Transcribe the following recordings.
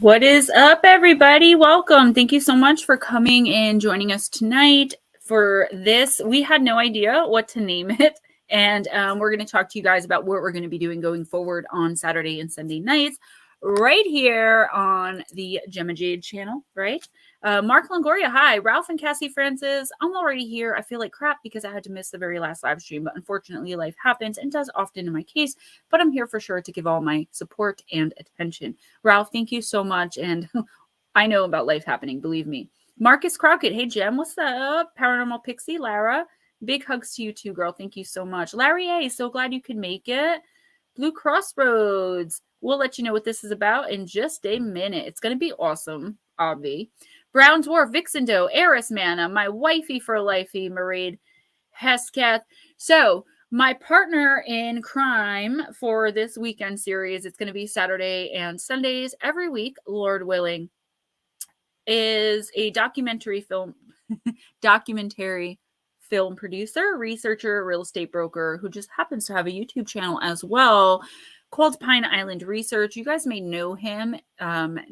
What is up, everybody? Welcome. Thank you so much for coming and joining us tonight for this. We had no idea what to name it, and we're going to talk to you guys about what we're going to be doing going forward on Saturday and Sunday nights right here on the Gemma Jade channel, right? Mark Longoria, hi. Ralph and Cassie Francis, I'm already here. I feel like crap because I had to miss the very last live stream, but unfortunately life happens and does often in my case, but I'm here for sure to give all my support and attention. Ralph, thank you so much, and I know about life happening, believe me. Marcus Crockett, hey Gem, what's up? Paranormal Pixie, Lara, big hugs to you too, girl. Thank you so much. Larry A, so glad you could make it. Blue Crossroads, we'll let you know what this is about in just a minute. It's going to be awesome, obvi. Brown Dwarf, Vixendo, Eris Mana, my wifey for lifey, Mairead Hesketh. So, my partner in crime for this weekend series, it's going to be Saturday and Sundays every week, Lord willing, is a documentary film producer, researcher, real estate broker who just happens to have a YouTube channel as well called Pine Island Research. You guys may know him,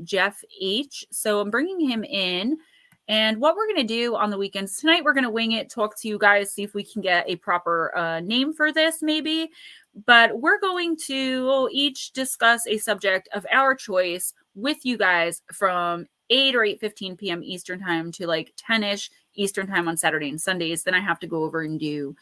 Jeff H. So I'm bringing him in. And what we're going to do on the weekends tonight, we're going to wing it, talk to you guys, see if we can get a proper name for this maybe. But we're going to each discuss a subject of our choice with you guys from 8 or 8:15 p.m. Eastern time to like 10-ish Eastern time on Saturday and Sundays. Then I have to go over and do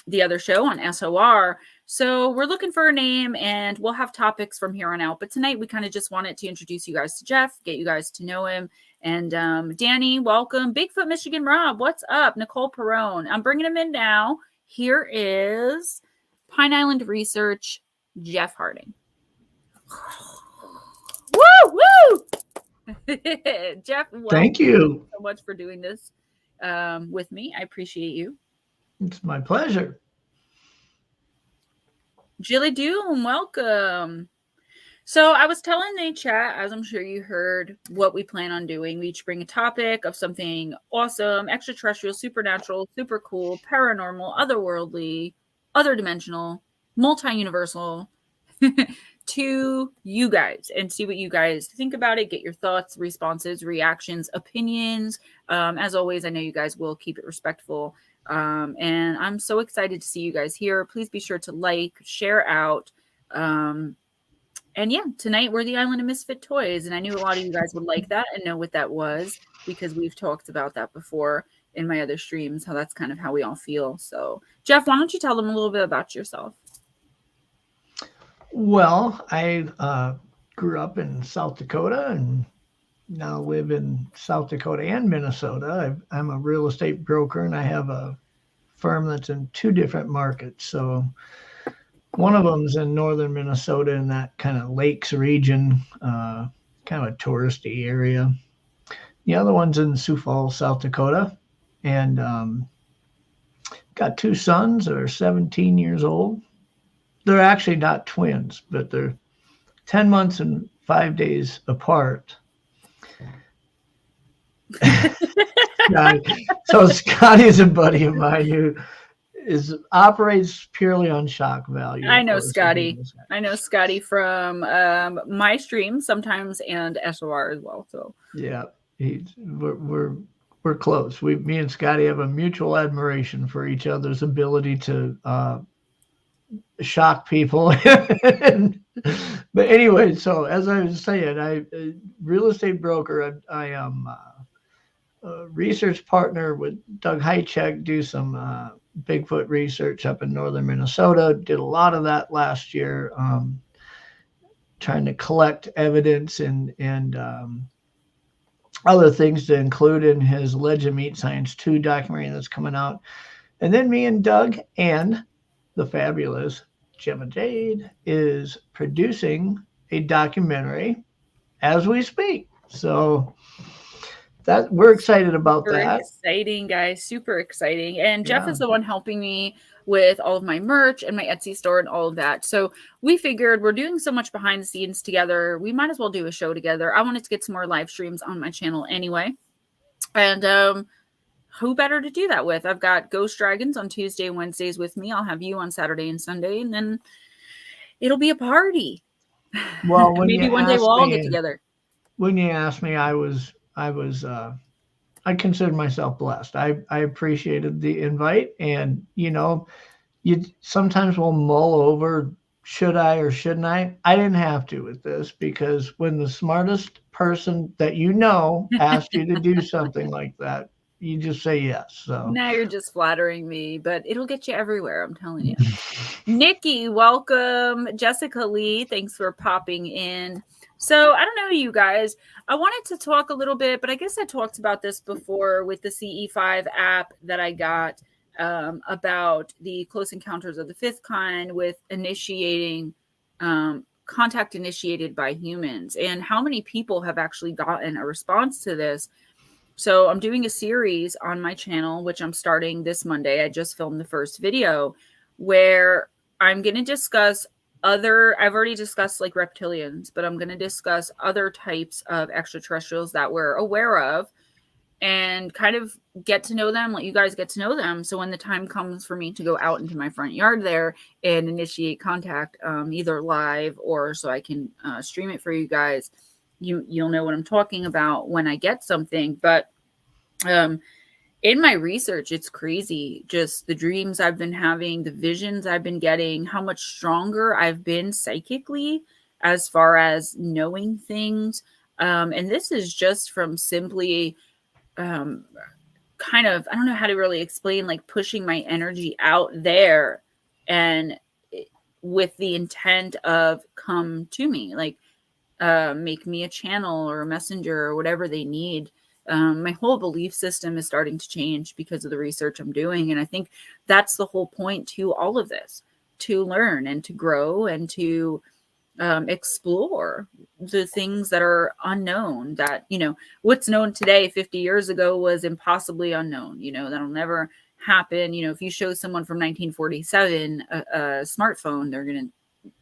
the other show on SOR. So we're looking for a name and we'll have topics from here on out. But tonight we kind of just wanted to introduce you guys to Jeff, get you guys to know him. And Danny, welcome. Bigfoot Michigan Rob, what's up? Nicole Perone. I'm bringing him in now. Here is Pine Island Research, Jeff Harding. Woo! Woo! Jeff, thank you so much for doing this with me. I appreciate you. It's my pleasure. Jilly Doom, welcome. So I was telling the chat, as I'm sure you heard, what we plan on doing. We each bring a topic of something awesome, extraterrestrial, supernatural, super cool, paranormal, otherworldly, other dimensional, multi-universal to you guys and see what you guys think about it. Get your thoughts, responses, reactions, opinions. As always, I know you guys will keep it respectful. And I'm so excited to see you guys here. Please be sure to like, share out. And yeah, tonight we're the Island of Misfit Toys. And I knew a lot of you guys would like that and know what that was because we've talked about that before in my other streams, how that's kind of how we all feel. So, Jeff, why don't you tell them a little bit about yourself? Well, I grew up in South Dakota and now live in South Dakota and Minnesota. I'm a real estate broker and I have a firm that's in two different markets. So one of them's in northern Minnesota in that kind of lakes region, kind of a touristy area. The other one's in Sioux Falls, South Dakota. And got two sons that are 17 years old. They're actually not twins, but they're 10 months and 5 days apart. So Scotty is a buddy of mine who operates purely on shock value. I know Scotty. I know Scotty from my stream sometimes and SOR as well. So yeah, we're close. Me and Scotty have a mutual admiration for each other's ability to shock people. But anyway, so as I was saying, I real estate broker. I am a research partner with Doug Hychek, do some Bigfoot research up in northern Minnesota. Did a lot of that last year, trying to collect evidence and other things to include in his Legend Meet Science 2 documentary that's coming out. And then me and Doug and the fabulous Gemma Jade is producing a documentary as we speak. So that we're excited about that. Exciting, guys. Super exciting. And Jeff is the one helping me with all of my merch and my Etsy store and all of that. So we figured we're doing so much behind the scenes together. We might as well do a show together. I wanted to get some more live streams on my channel anyway. And who better to do that with? I've got Ghost Dragons on Tuesday and Wednesdays with me. I'll have you on Saturday and Sunday, and then it'll be a party. Well, when you Maybe one day we'll asked all get me, together. I consider myself blessed. I appreciated the invite, and you sometimes will mull over, should I or shouldn't I? I didn't have to with this, because when the smartest person that asks you to do something like that, you just say yes. So Now you're just flattering me, but it'll get you everywhere, I'm telling you. Nikki, welcome. Jessica Lee, thanks for popping in. So I don't know, you guys. I wanted to talk a little bit, but I guess I talked about this before with the CE5 app that I got, about the close encounters of the fifth kind with initiating contact initiated by humans, and how many people have actually gotten a response to this. So I'm doing a series on my channel, which I'm starting this Monday. I just filmed the first video, where I'm going to discuss I've already discussed like reptilians, but I'm going to discuss other types of extraterrestrials that we're aware of, and kind of get to know them, let you guys get to know them. So when the time comes for me to go out into my front yard there and initiate contact, either live or so I can stream it for you guys, you'll know what I'm talking about when I get something. But in my research, it's crazy. Just the dreams I've been having, the visions I've been getting, how much stronger I've been psychically as far as knowing things. And this is just from simply kind of, I don't know how to really explain, like pushing my energy out there, and with the intent of come to me, like make me a channel or a messenger or whatever they need. My whole belief system is starting to change because of the research I'm doing. And I think that's the whole point to all of this, to learn and to grow and to explore the things that are unknown, that, what's known today 50 years ago was impossibly unknown, that'll never happen. If you show someone from 1947 a smartphone, they're going to,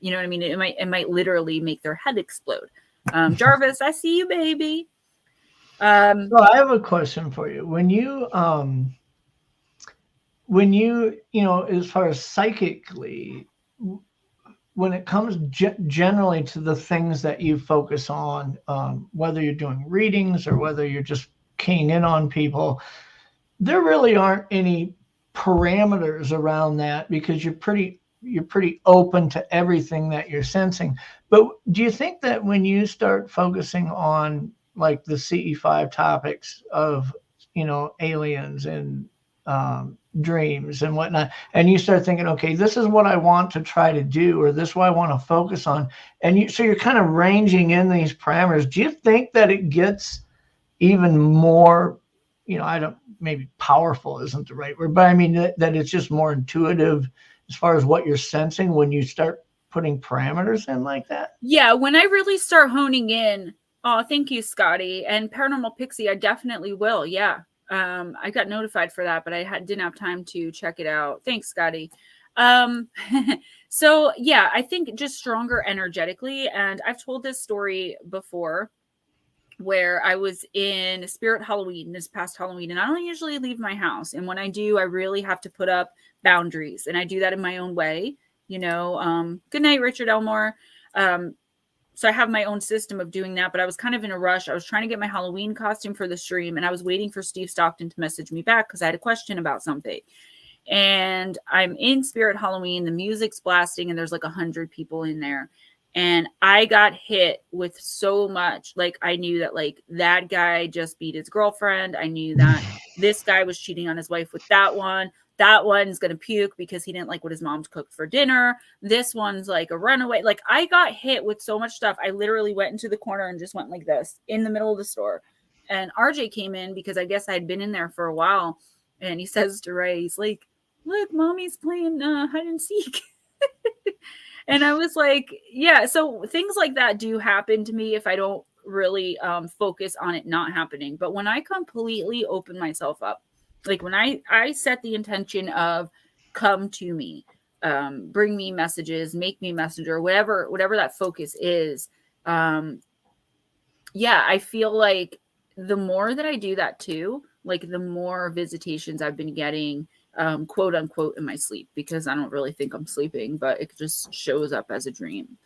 you know what I mean? It might literally make their head explode. Jarvis, I see you, baby. So I have a question for you. When you, as far as psychically, when it comes generally to the things that you focus on, whether you're doing readings or whether you're just keying in on people, there really aren't any parameters around that, because you're pretty open to everything that you're sensing. But do you think that when you start focusing on like the CE5 topics of, aliens and dreams and whatnot, and you start thinking, okay, this is what I want to try to do, or this is what I want to focus on, and so you're kind of ranging in these parameters, do you think that it gets even more, maybe powerful isn't the right word, but I mean that it's just more intuitive as far as what you're sensing when you start putting parameters in like that? Yeah, when I really start honing in. Oh, thank you, Scotty. And Paranormal Pixie, I definitely will. Yeah. I got notified for that, but I didn't have time to check it out. Thanks, Scotty. So yeah, I think just stronger energetically. And I've told this story before, where I was in Spirit Halloween this past Halloween, and I don't usually leave my house. And when I do, I really have to put up boundaries, and I do that in my own way. Good night, Richard Elmore. So I have my own system of doing that, but I was kind of in a rush. I was trying to get my Halloween costume for the stream, and I was waiting for Steve Stockton to message me back because I had a question about something. And I'm in Spirit Halloween, the music's blasting, and there's like 100 people in there. And I got hit with so much. Like, I knew that like that guy just beat his girlfriend. I knew that this guy was cheating on his wife with that one. That one's going to puke because he didn't like what his mom's cooked for dinner. This one's like a runaway. Like, I got hit with so much stuff. I literally went into the corner and just went like this in the middle of the store. And RJ came in because I guess I had been in there for a while. And he says to Ray, he's like, look, mommy's playing hide and seek. And I was like, yeah. So things like that do happen to me if I don't really focus on it not happening. But when I completely open myself up, like when I set the intention of come to me, bring me messages, make me messenger, whatever that focus is. Yeah, I feel like the more that I do that too, like the more visitations I've been getting, quote unquote, in my sleep, because I don't really think I'm sleeping, but it just shows up as a dream.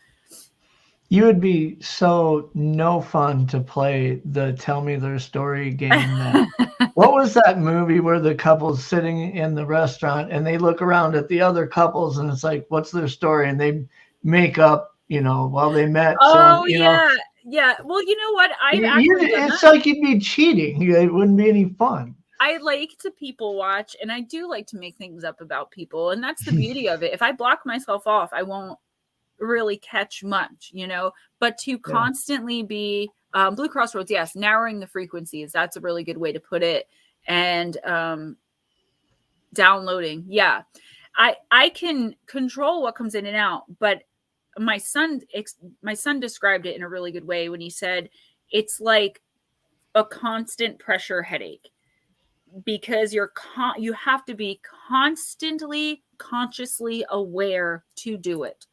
You would be so no fun to play the tell me their story game. What was that movie where the couple's sitting in the restaurant and they look around at the other couples and it's like, what's their story? And they make up, while they met. Oh, yeah. Yeah. Well, you know what? It's like you'd be cheating. It wouldn't be any fun. I like to people watch, and I do like to make things up about people. And that's the beauty of it. If I block myself off, I won't really catch much, but to constantly be Blue Crossroads, yes, narrowing the frequencies, that's a really good way to put it. And downloading, yeah, I can control what comes in and out, but my son described it in a really good way when he said it's like a constant pressure headache, because you have to be constantly consciously aware to do it,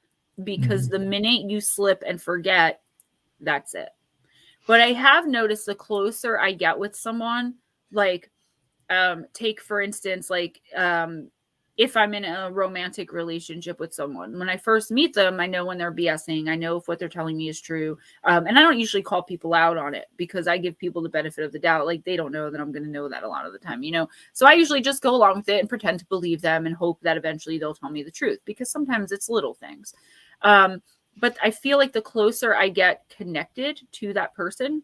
because the minute you slip and forget, that's it. But I have noticed the closer I get with someone, like take for instance, like if I'm in a romantic relationship with someone, when I first meet them, I know when they're BSing. I know if what they're telling me is true. And I don't usually call people out on it, because I give people the benefit of the doubt. Like, they don't know that I'm going to know that a lot of the time, So I usually just go along with it and pretend to believe them and hope that eventually they'll tell me the truth, because sometimes it's little things. But I feel like the closer I get connected to that person,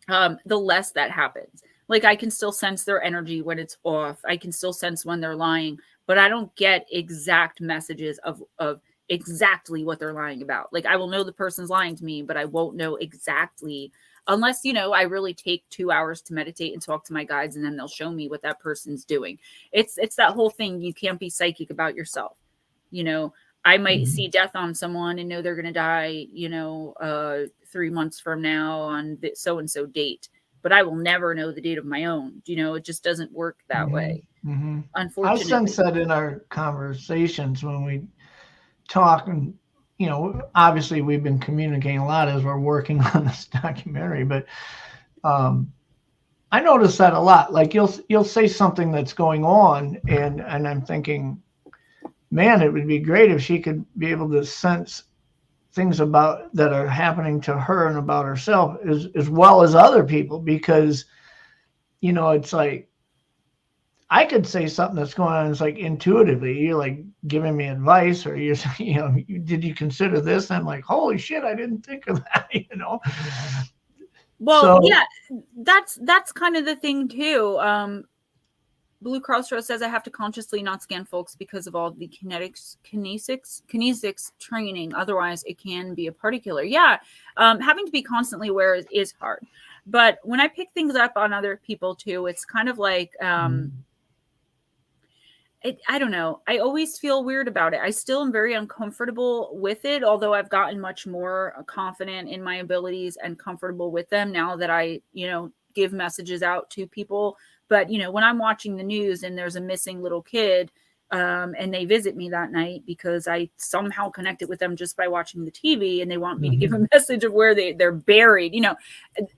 the less that happens. Like, I can still sense their energy when it's off. I can still sense when they're lying, but I don't get exact messages of exactly what they're lying about. Like, I will know the person's lying to me, but I won't know exactly, unless, I really take 2 hours to meditate and talk to my guides, and then they'll show me what that person's doing. It's that whole thing. You can't be psychic about yourself. I might see death on someone and know they're going to die, 3 months from now on so-and-so date, but I will never know the date of my own. It just doesn't work that way. Unfortunately. I sense that in our conversations when we talk, and, obviously we've been communicating a lot as we're working on this documentary, but I notice that a lot. Like, you'll say something that's going on, and I'm thinking, man, it would be great if she could be able to sense things about that are happening to her and about herself as well as other people, because, it's like, I could say something that's going on. It's like intuitively, you're like giving me advice, or you're, did you consider this? And I'm like, holy shit, I didn't think of that, Well, yeah, that's kind of the thing too. Blue Crossroads says I have to consciously not scan folks because of all the kinesics training. Otherwise, it can be a party killer. Yeah, having to be constantly aware is hard. But when I pick things up on other people too, it's kind of like, I don't know. I always feel weird about it. I still am very uncomfortable with it, although I've gotten much more confident in my abilities and comfortable with them now that I, give messages out to people. But, when I'm watching the news and there's a missing little kid, and they visit me that night because I somehow connected with them just by watching the TV, and they want me to give a message of where they're buried,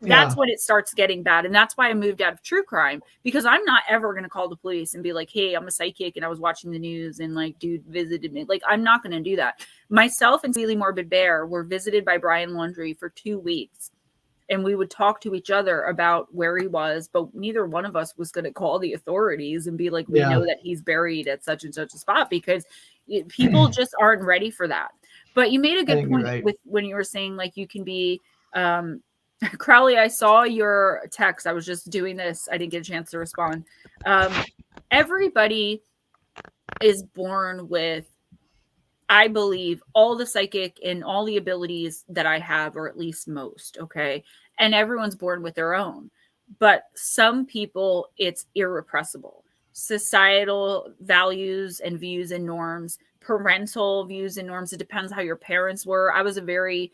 that's when it starts getting bad. And that's why I moved out of true crime, because I'm not ever going to call the police and be like, hey, I'm a psychic and I was watching the news and like, dude visited me. Like, I'm not going to do that. Myself and Really Morbid Bear were visited by Brian Laundrie for 2 weeks. And we would talk to each other about where he was, but neither one of us was going to call the authorities and be like, we know that he's buried at such and such a spot, because people just aren't ready for that. But you made a good point with when you were saying, like, you can be, Crowley, I saw your text. I was just doing this. I didn't get a chance to respond. Everybody is born with, I believe, all the psychic and all the abilities that I have, or at least most. Okay. And everyone's born with their own, but some people, it's irrepressible. Societal values and views and norms, parental views and norms. It depends how your parents were. I was a very,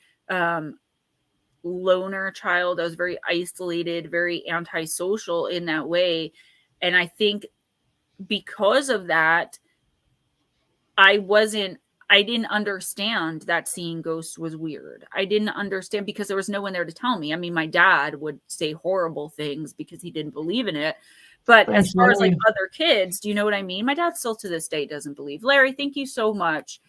loner child. I was very isolated, very antisocial in that way. And I think because of that, I didn't understand that seeing ghosts was weird. I didn't understand because there was no one there to tell me. I mean, my dad would say horrible things because he didn't believe in it. But as far as like other kids, do you know what I mean? My dad still to this day doesn't believe. Larry, thank you so much.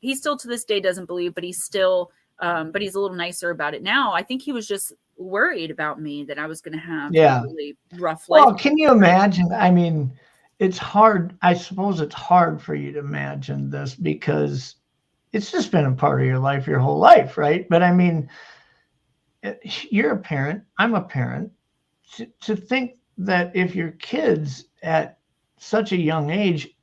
He still to this day doesn't believe, but he's still But he's a little nicer about it now. I think he was just worried about me, that I was going to have Yeah. a really rough life. Well, can you imagine? I mean, it's hard. I suppose it's hard for you to imagine this because it's just been a part of your life your whole life, right? But I mean, you're a parent. I'm a parent. To think that if your kids at such a young age,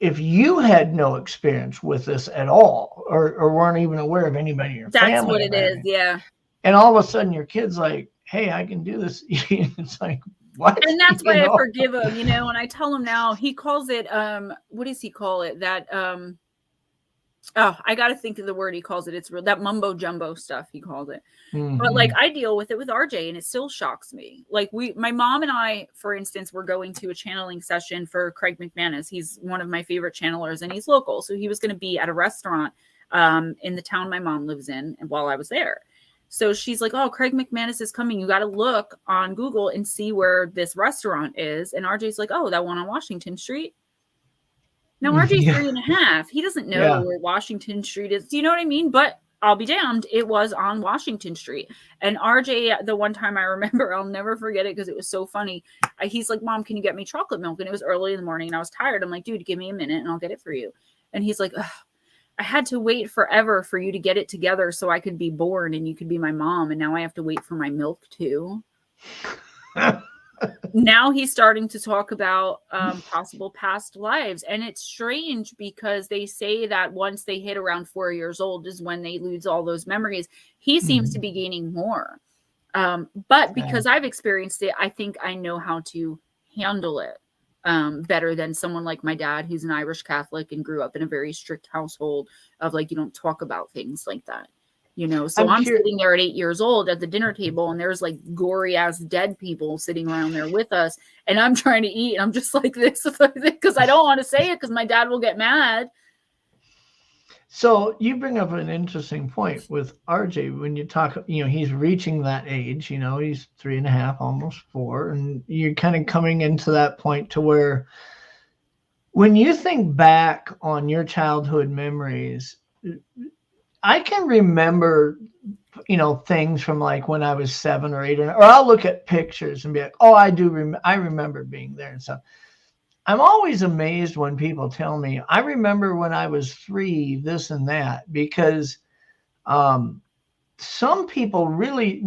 if you had no experience with this at all, or weren't even aware of anybody in your family, that's what it is. Yeah. And all of a sudden your kid's like, hey, I can do this. It's like, what? And that's why I forgive him, you know, and I tell him now, he calls it, what does he call it? That, oh, I got to think of the word he calls it. It's real, that mumbo jumbo stuff he calls it. Mm-hmm. But like, I deal with it with RJ and it still shocks me. Like my mom and I, for instance, were going to a channeling session for Craig McManus. He's one of my favorite channelers and he's local. So he was going to be at a restaurant, in the town my mom lives in, and while I was there. So she's like, oh, Craig McManus is coming. You got to look on Google and see where this restaurant is. And RJ's like, oh, that one on Washington Street. Now, RJ's 3.5. He doesn't know where Washington Street is. Do you know what I mean? But I'll be damned, it was on Washington Street. And RJ, the one time I remember, I'll never forget it because it was so funny. He's like, Mom, can you get me chocolate milk? And it was early in the morning and I was tired. I'm like, dude, give me a minute and I'll get it for you. And he's like, ugh. I had to wait forever for you to get it together so I could be born and you could be my mom. And now I have to wait for my milk too. Now he's starting to talk about possible past lives. And it's strange because they say that once they hit around 4 years old is when they lose all those memories. He seems to be gaining more. But because I've experienced it, I think I know how to handle it. Better than someone like my dad, who's an Irish Catholic and grew up in a very strict household of like, you don't talk about things like that, you know? So I'm sitting there at 8 years old at the dinner table and there's like gory ass dead people sitting around there with us. And I'm trying to eat and I'm just like this because I don't want to say it because my dad will get mad. So you bring up an interesting point with RJ when you talk, you know, he's reaching that age, you know, he's 3.5, almost 4. And you're kind of coming into that point to where when you think back on your childhood memories, I can remember, you know, things from like when I was 7 or 8, or I'll look at pictures and be like, oh, I remember being there and stuff. I'm always amazed when people tell me, I remember when I was 3, this and that, because some people really,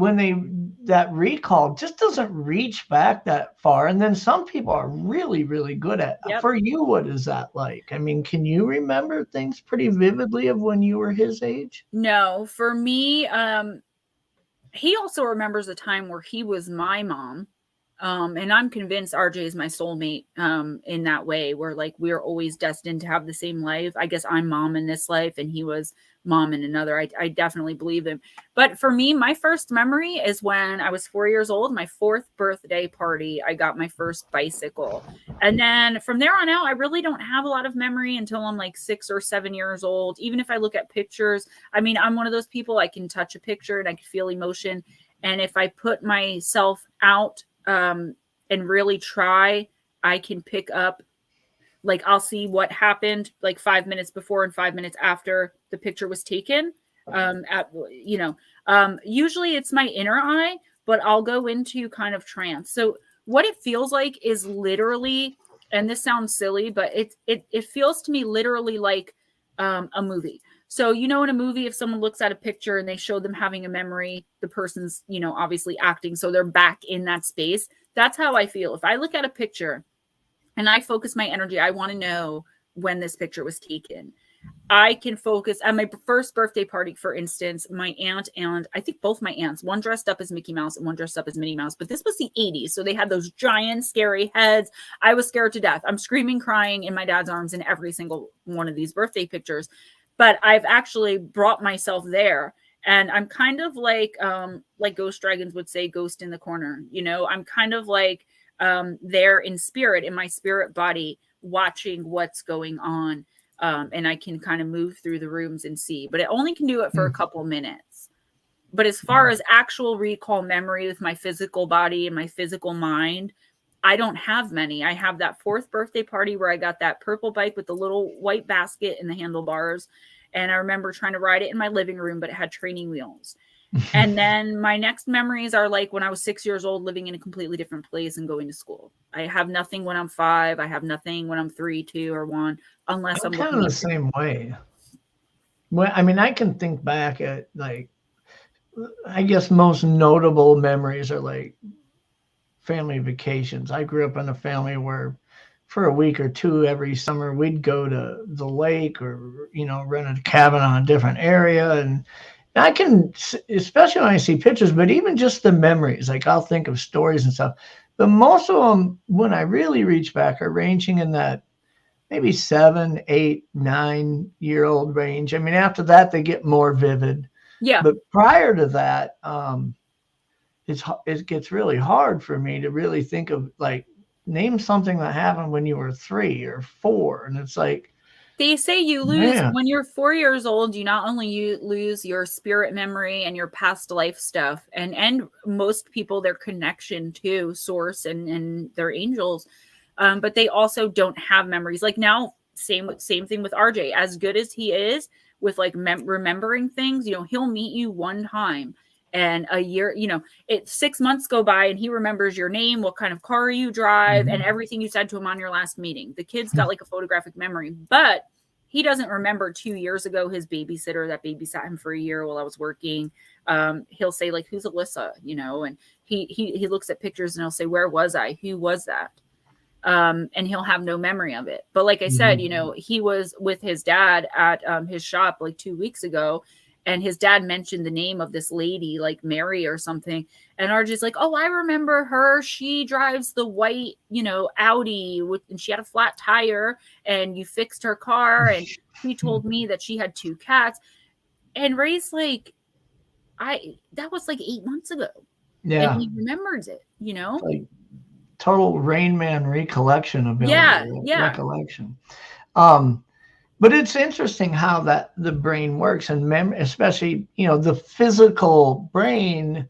that recall just doesn't reach back that far. And then some people are really, really good at it. For you, what is that like? I mean, can you remember things pretty vividly of when you were his age? No, for me, he also remembers a time where he was my mom. And I'm convinced RJ is my soulmate in that way, where like we're always destined to have the same life. I guess I'm mom in this life and he was mom in another. I definitely believe him. But for me, my first memory is when I was 4 years old, my 4th birthday party. I got my first bicycle. And then from there on out, I really don't have a lot of memory until I'm like 6 or 7 years old. Even if I look at pictures, I mean, I'm one of those people, I can touch a picture and I can feel emotion. And if I put myself out, and really try, I can pick up, like I'll see what happened like 5 minutes before and 5 minutes after the picture was taken. Usually it's my inner eye, but I'll go into kind of trance. So what it feels like is literally, and this sounds silly, but it feels to me literally like a movie. So, you know, in a movie, if someone looks at a picture and they show them having a memory, the person's, you know, obviously acting. So they're back in that space. That's how I feel. If I look at a picture and I focus my energy, I want to know when this picture was taken. I can focus at my first birthday party, for instance, my aunt and I think both my aunts, one dressed up as Mickey Mouse and one dressed up as Minnie Mouse. But this was the 80s. So they had those giant, scary heads. I was scared to death. I'm screaming, crying in my dad's arms in every single one of these birthday pictures. But I've actually brought myself there. And I'm kind of like Ghost Dragons would say, ghost in the corner. You know, I'm kind of like there in spirit, in my spirit body, watching what's going on. And I can kind of move through the rooms and see. But I only can do it for a couple minutes. But as far as actual recall memory with my physical body and my physical mind, I don't have many. I have that 4th birthday party where I got that purple bike with the little white basket and the handlebars. And I remember trying to ride it in my living room, but it had training wheels. And then my next memories are like when I was 6 years old, living in a completely different place and going to school. I have nothing when I'm 5. I have nothing when I'm 3, 2, or 1, unless I'm I'm kind of looking the at same way. Well, I mean, I can think back at like, I guess most notable memories are like family vacations. I grew up in a family where for a week or two every summer we'd go to the lake or, you know, rent a cabin on a different area. And I can, especially when I see pictures, but even just the memories, like I'll think of stories and stuff. But most of them, when I really reach back, are ranging in that maybe 7, 8, 9-year-old range. I mean, after that, they get more vivid. Yeah. But prior to that, it gets really hard for me to really think of like, name something that happened when you were 3 or 4. And it's like, they say you lose man, when you're 4 years old, you not only you lose your spirit memory and your past life stuff, and most people their connection to source and their angels, but they also don't have memories. Like now, same thing with RJ. As good as he is with like remembering things, you know, he'll meet you one time and a year, you know, 6 months go by and he remembers your name, what kind of car you drive, and everything you said to him on your last meeting. The kid's got like a photographic memory, but he doesn't remember 2 years ago his babysitter that babysat him for a year while I was working. He'll say like, "Who's Alyssa?" You know, and he looks at pictures and he'll say, "Where was I? Who was that?" And he'll have no memory of it. But like I said, you know, he was with his dad at his shop like 2 weeks ago, and his dad mentioned the name of this lady, like Mary or something. And RJ's like, "Oh, I remember her. She drives the white, you know, Audi and she had a flat tire and you fixed her car. And he told me that she had 2 cats." And Ray's like, that was like 8 months ago. And yeah, he remembers it, you know? like total Rain Man recollection ability, Yeah. recollection. But it's interesting how that the brain works, and especially, you know, the physical brain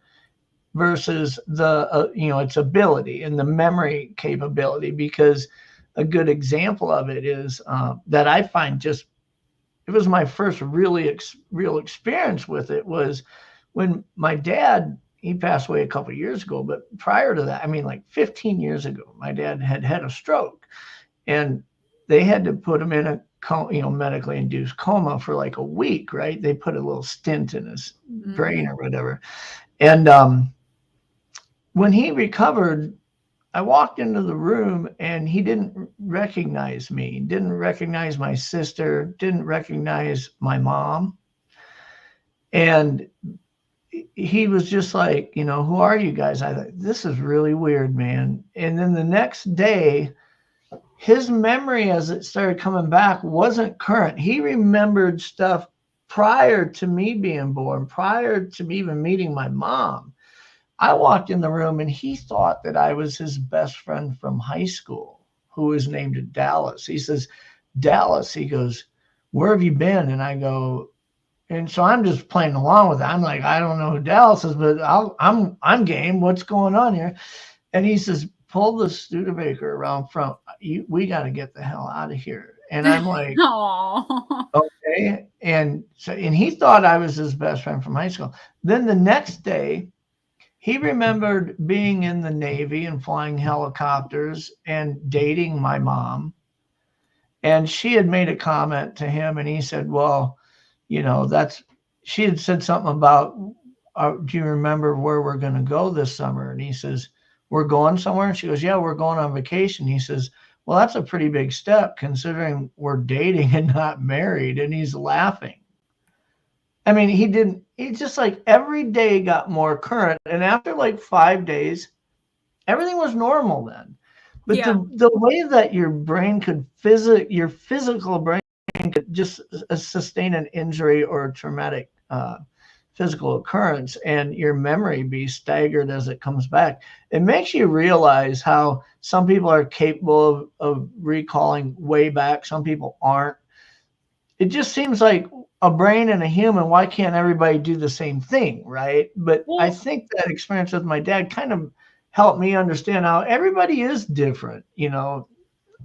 versus the you know, its ability and the memory capability. Because a good example of it is that I find just, it was my first really real experience with it, was when my dad, he passed away a couple of years ago, but prior to that, I mean, like 15 years ago, my dad had a stroke, and they had to put him in a, you know, medically induced coma for like a week, right? They put a little stint in his brain or whatever. And when he recovered, I walked into the room and he didn't recognize me, didn't recognize my sister, didn't recognize my mom. And he was just like, you know, "Who are you guys?" I thought, this is really weird, man. And then the next day, his memory as it started coming back wasn't current. He remembered stuff prior to me being born, prior to me even meeting my mom. I walked in the room and he thought that I was his best friend from high school, who was named Dallas. He says, "Dallas," he goes, "where have you been?" And I go, and so I'm just playing along with it. I'm like, "I don't know who Dallas is, but I'm game. What's going on here?" And he says, "Pull the Studebaker around front. We got to get the hell out of here." And I'm like, Aww. "Okay." And so, and he thought I was his best friend from high school. Then the next day, he remembered being in the Navy and flying helicopters and dating my mom. And she had made a comment to him, and he said, "Well, you know, she had said something about, do you remember where we're going to go this summer?" And he says, "We're going somewhere?" And she goes, "Yeah, we're going on vacation." He says, "Well, that's a pretty big step considering we're dating and not married." And he's laughing. I mean, he just like every day got more current. And after like 5 days, everything was normal then. But Yeah. the way that your brain could your physical brain could just sustain an injury or a traumatic physical occurrence, and your memory be staggered as it comes back, it makes you realize how some people are capable of recalling way back. Some people aren't. It just seems like a brain and a human, why can't everybody do the same thing, right? But I Well, think that experience with my dad kind of helped me understand how everybody is different, you know,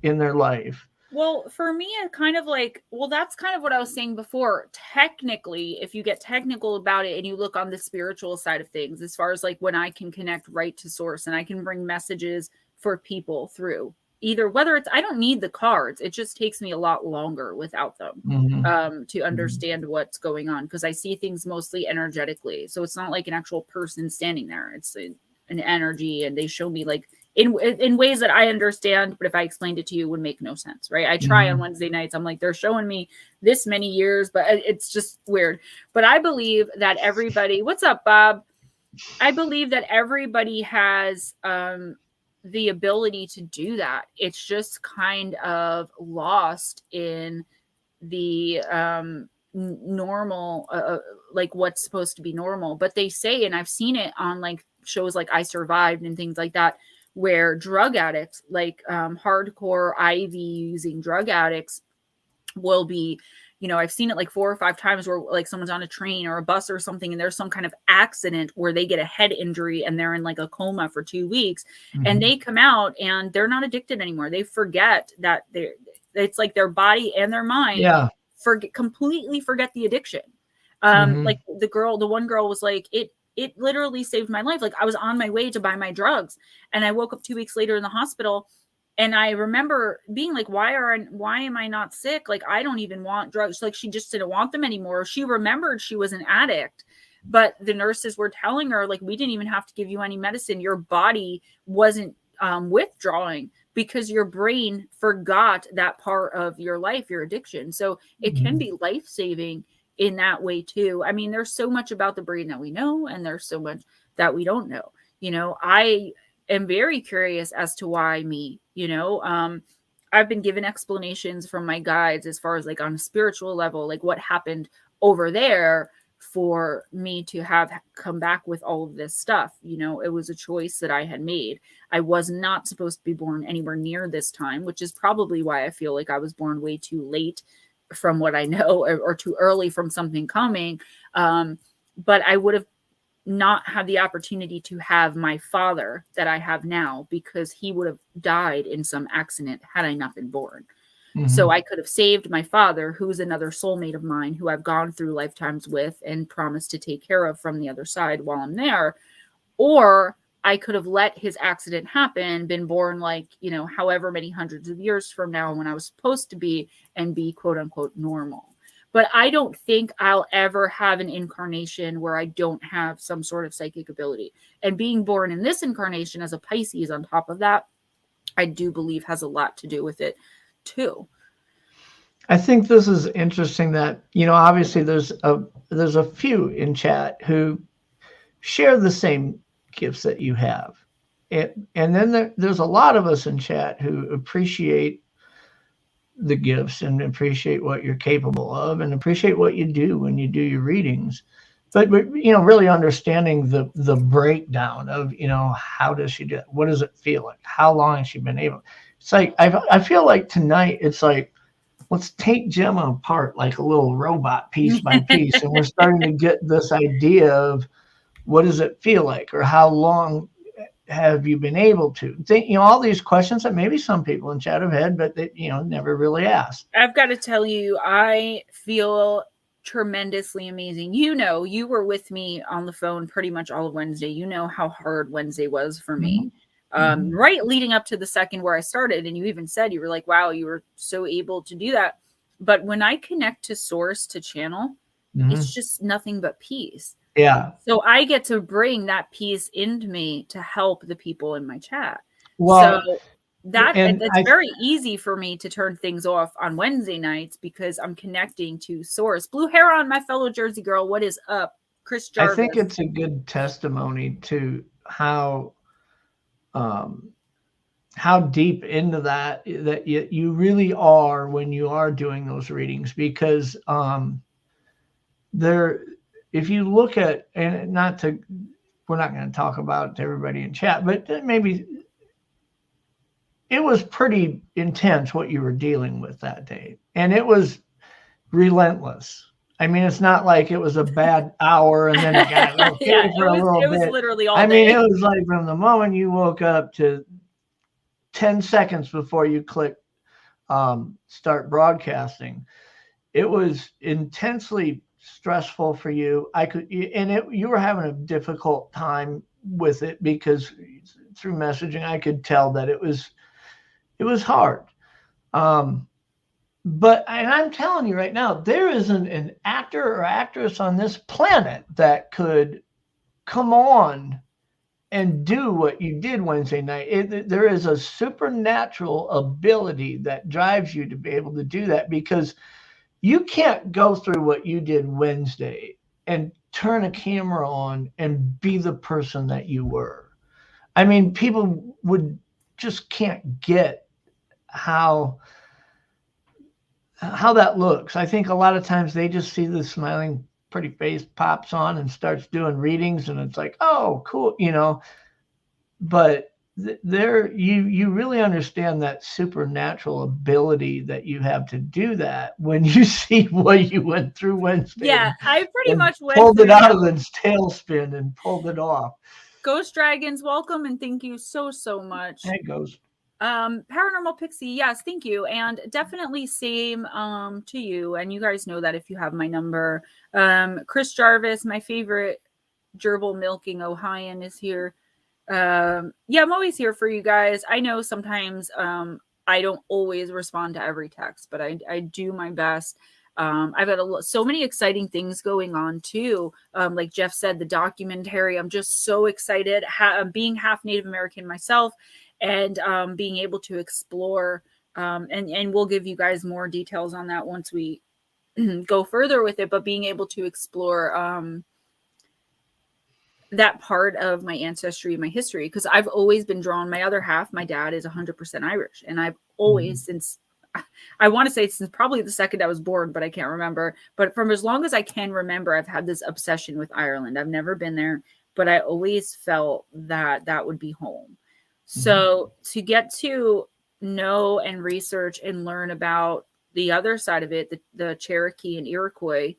in their life. Well, for me, it kind of like, well, that's kind of what I was saying before. Technically, if you get technical about it and you look on the spiritual side of things, as far as like when I can connect right to source and I can bring messages for people through either, whether it's, I don't need the cards, it just takes me a lot longer without them to understand what's going on, because I see things mostly energetically. So it's not like an actual person standing there. It's an energy, and they show me like in ways that I understand, but if I explained it to you, it would make no sense, right? I try on Wednesday nights. I'm like, they're showing me this many years, but it's just weird. But I believe that everybody, what's up, Bob? I believe that everybody has the ability to do that. It's just kind of lost in the normal, like what's supposed to be normal. But they say, and I've seen it on like shows like I Survived and things like that, where drug addicts, like hardcore IV using drug addicts, will be, you know, I've seen it like 4 or 5 times where like someone's on a train or a bus or something, and there's some kind of accident where they get a head injury and they're in like a coma for 2 weeks, and they come out and they're not addicted anymore. They forget that it's like their body and their mind completely forget the addiction. Like the one girl was like, it literally saved my life. Like I was on my way to buy my drugs and I woke up 2 weeks later in the hospital, and I remember being like, why am I not sick? Like, I don't even want drugs. Like she just didn't want them anymore. She remembered she was an addict, but the nurses were telling her like, we didn't even have to give you any medicine. Your body wasn't withdrawing because your brain forgot that part of your life, your addiction. So it can be life-saving in that way too. I mean, there's so much about the brain that we know, and there's so much that we don't know. You know, I am very curious as to why me, you know, I've been given explanations from my guides as far as like on a spiritual level, like what happened over there for me to have come back with all of this stuff. You know, it was a choice that I had made. I was not supposed to be born anywhere near this time, which is probably why I feel like I was born way too late from what I know, or too early from something coming. But I would have not had the opportunity to have my father that I have now, because he would have died in some accident had I not been born. So I could have saved my father, who's another soulmate of mine who I've gone through lifetimes with and promised to take care of from the other side while I'm there. Or I could have let his accident happen, been born like, you know, however many hundreds of years from now when I was supposed to be, and be quote unquote normal. But I don't think I'll ever have an incarnation where I don't have some sort of psychic ability. And being born in this incarnation as a Pisces on top of that, I do believe has a lot to do with it too. I think this is interesting that, you know, obviously there's a few in chat who share the same gifts that you have. And then there's a lot of us in chat who appreciate the gifts and appreciate what you're capable of and appreciate what you do when you do your readings. But you know, really understanding the breakdown of, you know, how does she do it? What does it feel like? How long has she been able? It's like, I feel like tonight it's like, let's take Gemma apart like a little robot piece by piece. And we're starting to get this idea of what does it feel like, or how long have you been able to think, you know, all these questions that maybe some people in chat have had, but they, you know, never really asked. I've got to tell you, I feel tremendously amazing. You know, you were with me on the phone pretty much all of Wednesday. You know how hard Wednesday was for me. Right leading up to the second where I started, and you even said, you were like, wow, you were so able to do that. But when I connect to source, to channel, it's just nothing but peace. Yeah. So I get to bring that peace into me to help the people in my chat. Well, so it's very easy for me to turn things off on Wednesday nights because I'm connecting to source. Blue hair on, my fellow Jersey girl. What is up? Chris Jarvis. I think it's a good testimony to how deep into that you really are when you are doing those readings, because if you look at, and we're not going to talk about everybody in chat, but maybe it was pretty intense what you were dealing with that day, and it was relentless. I mean, it's not like it was a bad hour and then it got okay for a little bit. It was literally all day. I mean, it was like from the moment you woke up to 10 seconds before you clicked start broadcasting. It was intensely stressful for you. You were having a difficult time with it because through messaging, I could tell that it was hard. But I'm telling you right now, there isn't an actor or actress on this planet that could come on and do what you did Wednesday night. There is a supernatural ability that drives you to be able to do that, because you can't go through what you did Wednesday and turn a camera on and be the person that you were. I mean, people just can't get how that looks. I think a lot of times they just see the smiling, pretty face pops on and starts doing readings, and it's like, oh, cool, But you really understand that supernatural ability that you have to do that when you see what you went through Wednesday. Yeah, I pretty much pulled it out of its tailspin and pulled it off. Ghost Dragons, welcome, and thank you so much. Hey, Ghost. Paranormal Pixie, yes, thank you, and definitely same to you. And you guys know that if you have my number. Chris Jarvis, my favorite gerbil milking Ohioan, is here. Yeah, I'm always here for you guys. I know sometimes I don't always respond to every text, but I do my best. I've got so many exciting things going on too. Like Jeff said, the documentary, I'm just so excited. Being half Native American myself, and being able to explore, and we'll give you guys more details on that once we go further with it, but being able to explore that part of my ancestry, my history, because I've always been drawn. My other half, my dad, is 100% Irish, and I've always, since I want to say since probably the second I was born, but I can't remember. But from as long as I can remember, I've had this obsession with Ireland. I've never been there, but I always felt that that would be home. So to get to know and research and learn about the other side of it, the Cherokee and Iroquois,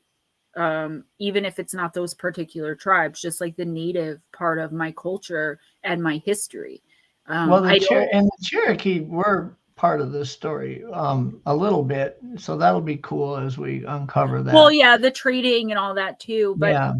even if it's not those particular tribes, just like the native part of my culture and my history. Well, the Cherokee were part of this story a little bit, so that'll be cool as we uncover that. Well, yeah, the trading and all that too. But yeah.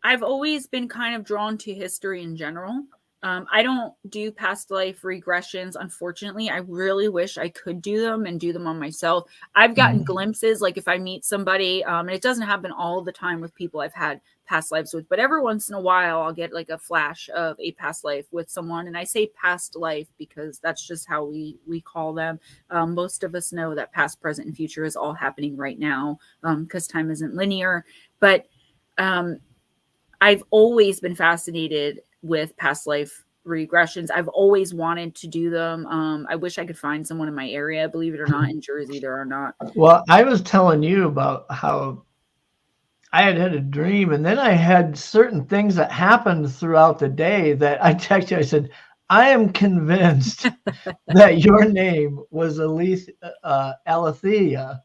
I've always been kind of drawn to history in general. I don't do past life regressions, unfortunately. I really wish I could do them and do them on myself. I've gotten glimpses, like if I meet somebody, and it doesn't happen all the time with people I've had past lives with, but every once in a while I'll get like a flash of a past life with someone. And I say past life because that's just how we call them. Most of us know that past, present, and future is all happening right now, because time isn't linear. But I've always been fascinated with past life regressions. I've always wanted to do them. I wish I could find someone in my area. Believe it or not, in Jersey there are not. Well, I was telling you about how I had a dream, and then I had certain things that happened throughout the day that I texted you. I said, I am convinced that your name was Aletheia.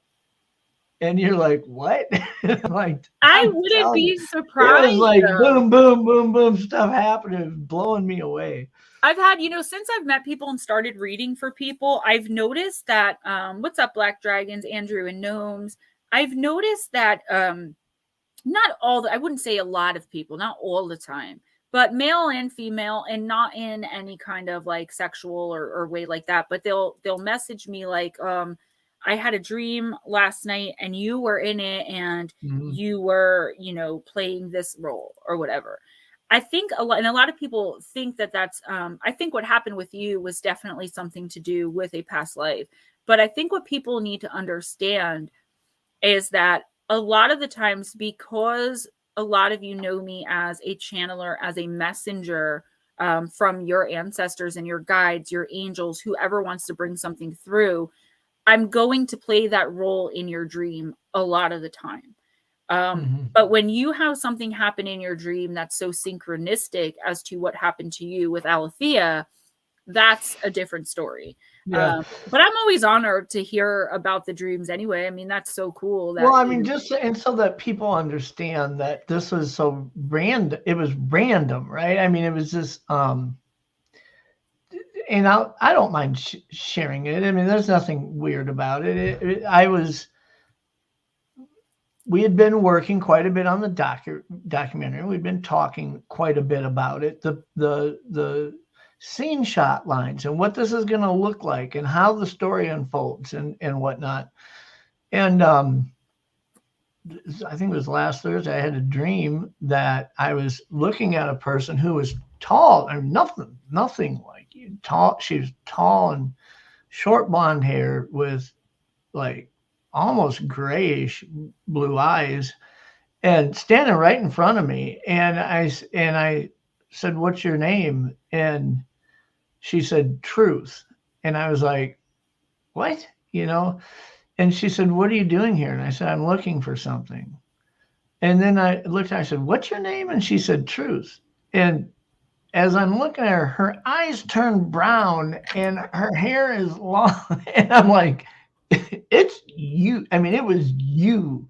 And you're like, what? Like, I wouldn't be surprised. It was like boom, boom, boom, boom, stuff happening, blowing me away. I've had, since I've met people and started reading for people, I've noticed that, what's up, Black Dragons, Andrew and Gnomes? I've noticed that I wouldn't say a lot of people, not all the time, but male and female, and not in any kind of like sexual or way like that, but they'll message me like, I had a dream last night and you were in it, and you were, playing this role or whatever. I think a lot of people think that that's, I think what happened with you was definitely something to do with a past life. But I think what people need to understand is that a lot of the times, because a lot of you know me as a channeler, as a messenger from your ancestors and your guides, your angels, whoever wants to bring something through, I'm going to play that role in your dream a lot of the time. But when you have something happen in your dream that's so synchronistic as to what happened to you with Aletheia, that's a different story. Yeah. But I'm always honored to hear about the dreams anyway. I mean, that's so cool. Well, I mean, and so that people understand that this was so random. It was random, right? I mean, it was just, and I don't mind sharing it. I mean, there's nothing weird about it. We had been working quite a bit on the documentary. We'd been talking quite a bit about it. The scene shot lines and what this is going to look like and how the story unfolds and whatnot. And I think it was last Thursday, I had a dream that I was looking at a person who was tall and nothing like you. Tall. She was tall and short blonde hair with like almost grayish blue eyes and standing right in front of me. And I said, "What's your name?" And she said, "Truth." And I was like, "What?" And she said, "What are you doing here?" And I said, "I'm looking for something." And then I looked at her, I said, "What's your name?" And she said, "Truth." And as I'm looking at her eyes turn brown and her hair is long. And I'm like, it's you. I mean, it was you.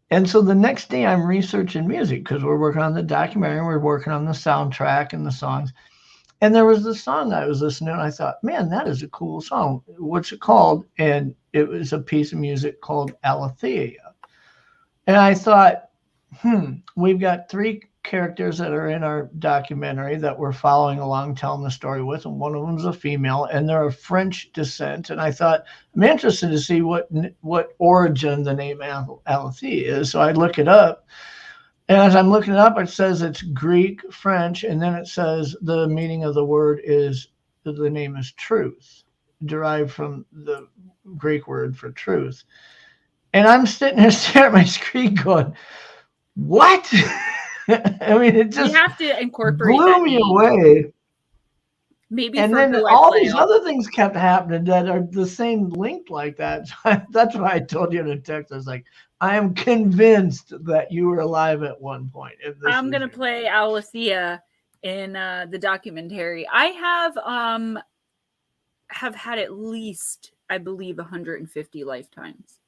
And so the next day I'm researching music because we're working on the documentary, we're working on the soundtrack and the songs. And there was this song I was listening to, and I thought, man, that is a cool song. What's it called? And it was a piece of music called Aletheia. And I thought, we've got 3 characters that are in our documentary that we're following along, telling the story with, and one of them is a female, and they're of French descent. And I thought, I'm interested to see what origin the name Aletheia is. So I look it up. And as I'm looking it up, it says it's Greek, French, and then it says the meaning of the word is, the name is truth, derived from the Greek word for truth. And I'm sitting there staring at my screen going, what? I mean, it just, you have to incorporate blew me away. Maybe. And then all these other things kept happening that are the same link like that. So that's why I told you in a text. I was like, I am convinced that you were alive at one point. I'm going to play Aletheia in the documentary. I have had at least, I believe, 150 lifetimes,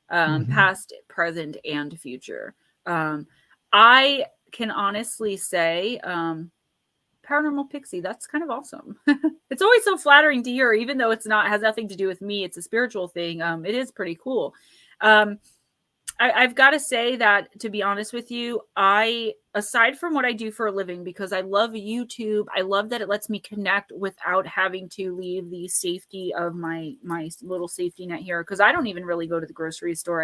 past, present, and future. I can honestly say, paranormal pixie, that's kind of awesome. It's always so flattering to hear, even though has nothing to do with me. It's a spiritual thing. It is pretty cool. I've got to say that, to be honest with you, aside from what I do for a living, because I love YouTube, I love that it lets me connect without having to leave the safety of my little safety net here. Because I don't even really go to the grocery store.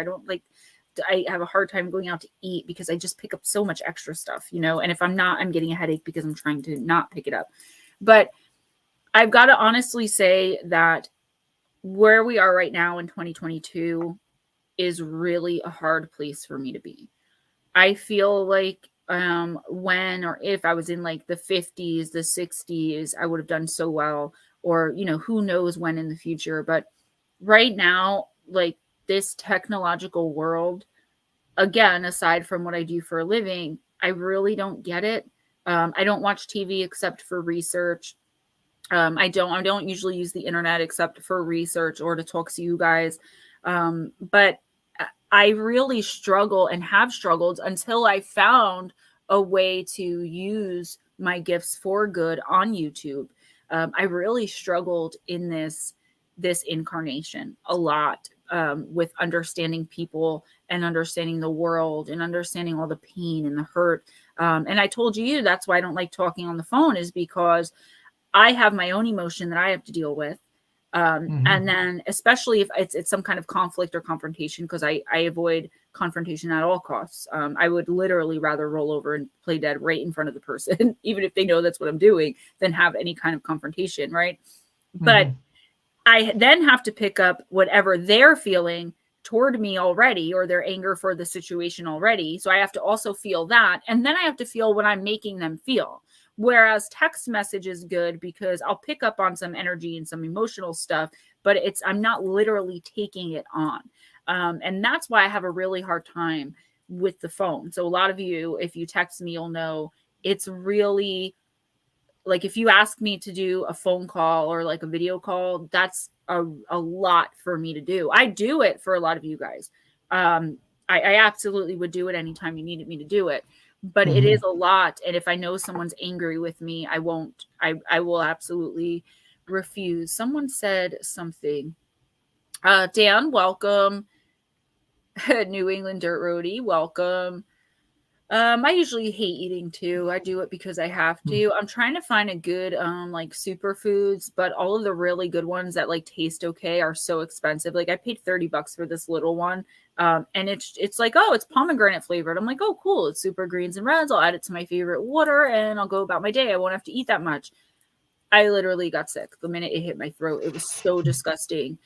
I have a hard time going out to eat because I just pick up so much extra stuff, and if I'm not, I'm getting a headache because I'm trying to not pick it up. But I've got to honestly say that where we are right now in 2022 is really a hard place for me to be. I feel like when or if I was in like the 50s, the 60s, I would have done so well, or, who knows when in the future. But right now, like, this technological world, again, aside from what I do for a living, I really don't get it. I don't watch TV except for research. I don't usually use the internet except for research or to talk to you guys. But I really struggle and have struggled until I found a way to use my gifts for good on YouTube. I really struggled in this incarnation a lot, with understanding people and understanding the world and understanding all the pain and the hurt. And I told you that's why I don't like talking on the phone, is because I have my own emotion that I have to deal with. And then especially if it's some kind of conflict or confrontation, because I avoid confrontation at all costs. I would literally rather roll over and play dead right in front of the person, even if they know that's what I'm doing, than have any kind of confrontation, right? But I then have to pick up whatever they're feeling toward me already, or their anger for the situation already. So I have to also feel that. And then I have to feel what I'm making them feel. Whereas text message is good because I'll pick up on some energy and some emotional stuff, but I'm not literally taking it on. And that's why I have a really hard time with the phone. So a lot of you, if you text me, you'll know it's really, like, if you ask me to do a phone call or like a video call, that's a lot for me to do. I do it for a lot of you guys. I absolutely would do it anytime you needed me to do it. But it is a lot. And if I know someone's angry with me, I won't. I will absolutely refuse. Someone said something. Dan, welcome. New England Dirt Roadie, welcome. I usually hate eating too. I do it because I have to. I'm trying to find a good like superfoods, but all of the really good ones that like taste okay are so expensive. Like I paid $30 for this little one. And it's like, oh, it's pomegranate flavored. I'm like, oh, cool. It's super greens and reds. I'll add it to my favorite water and I'll go about my day. I won't have to eat that much. I literally got sick the minute it hit my throat. It was so disgusting.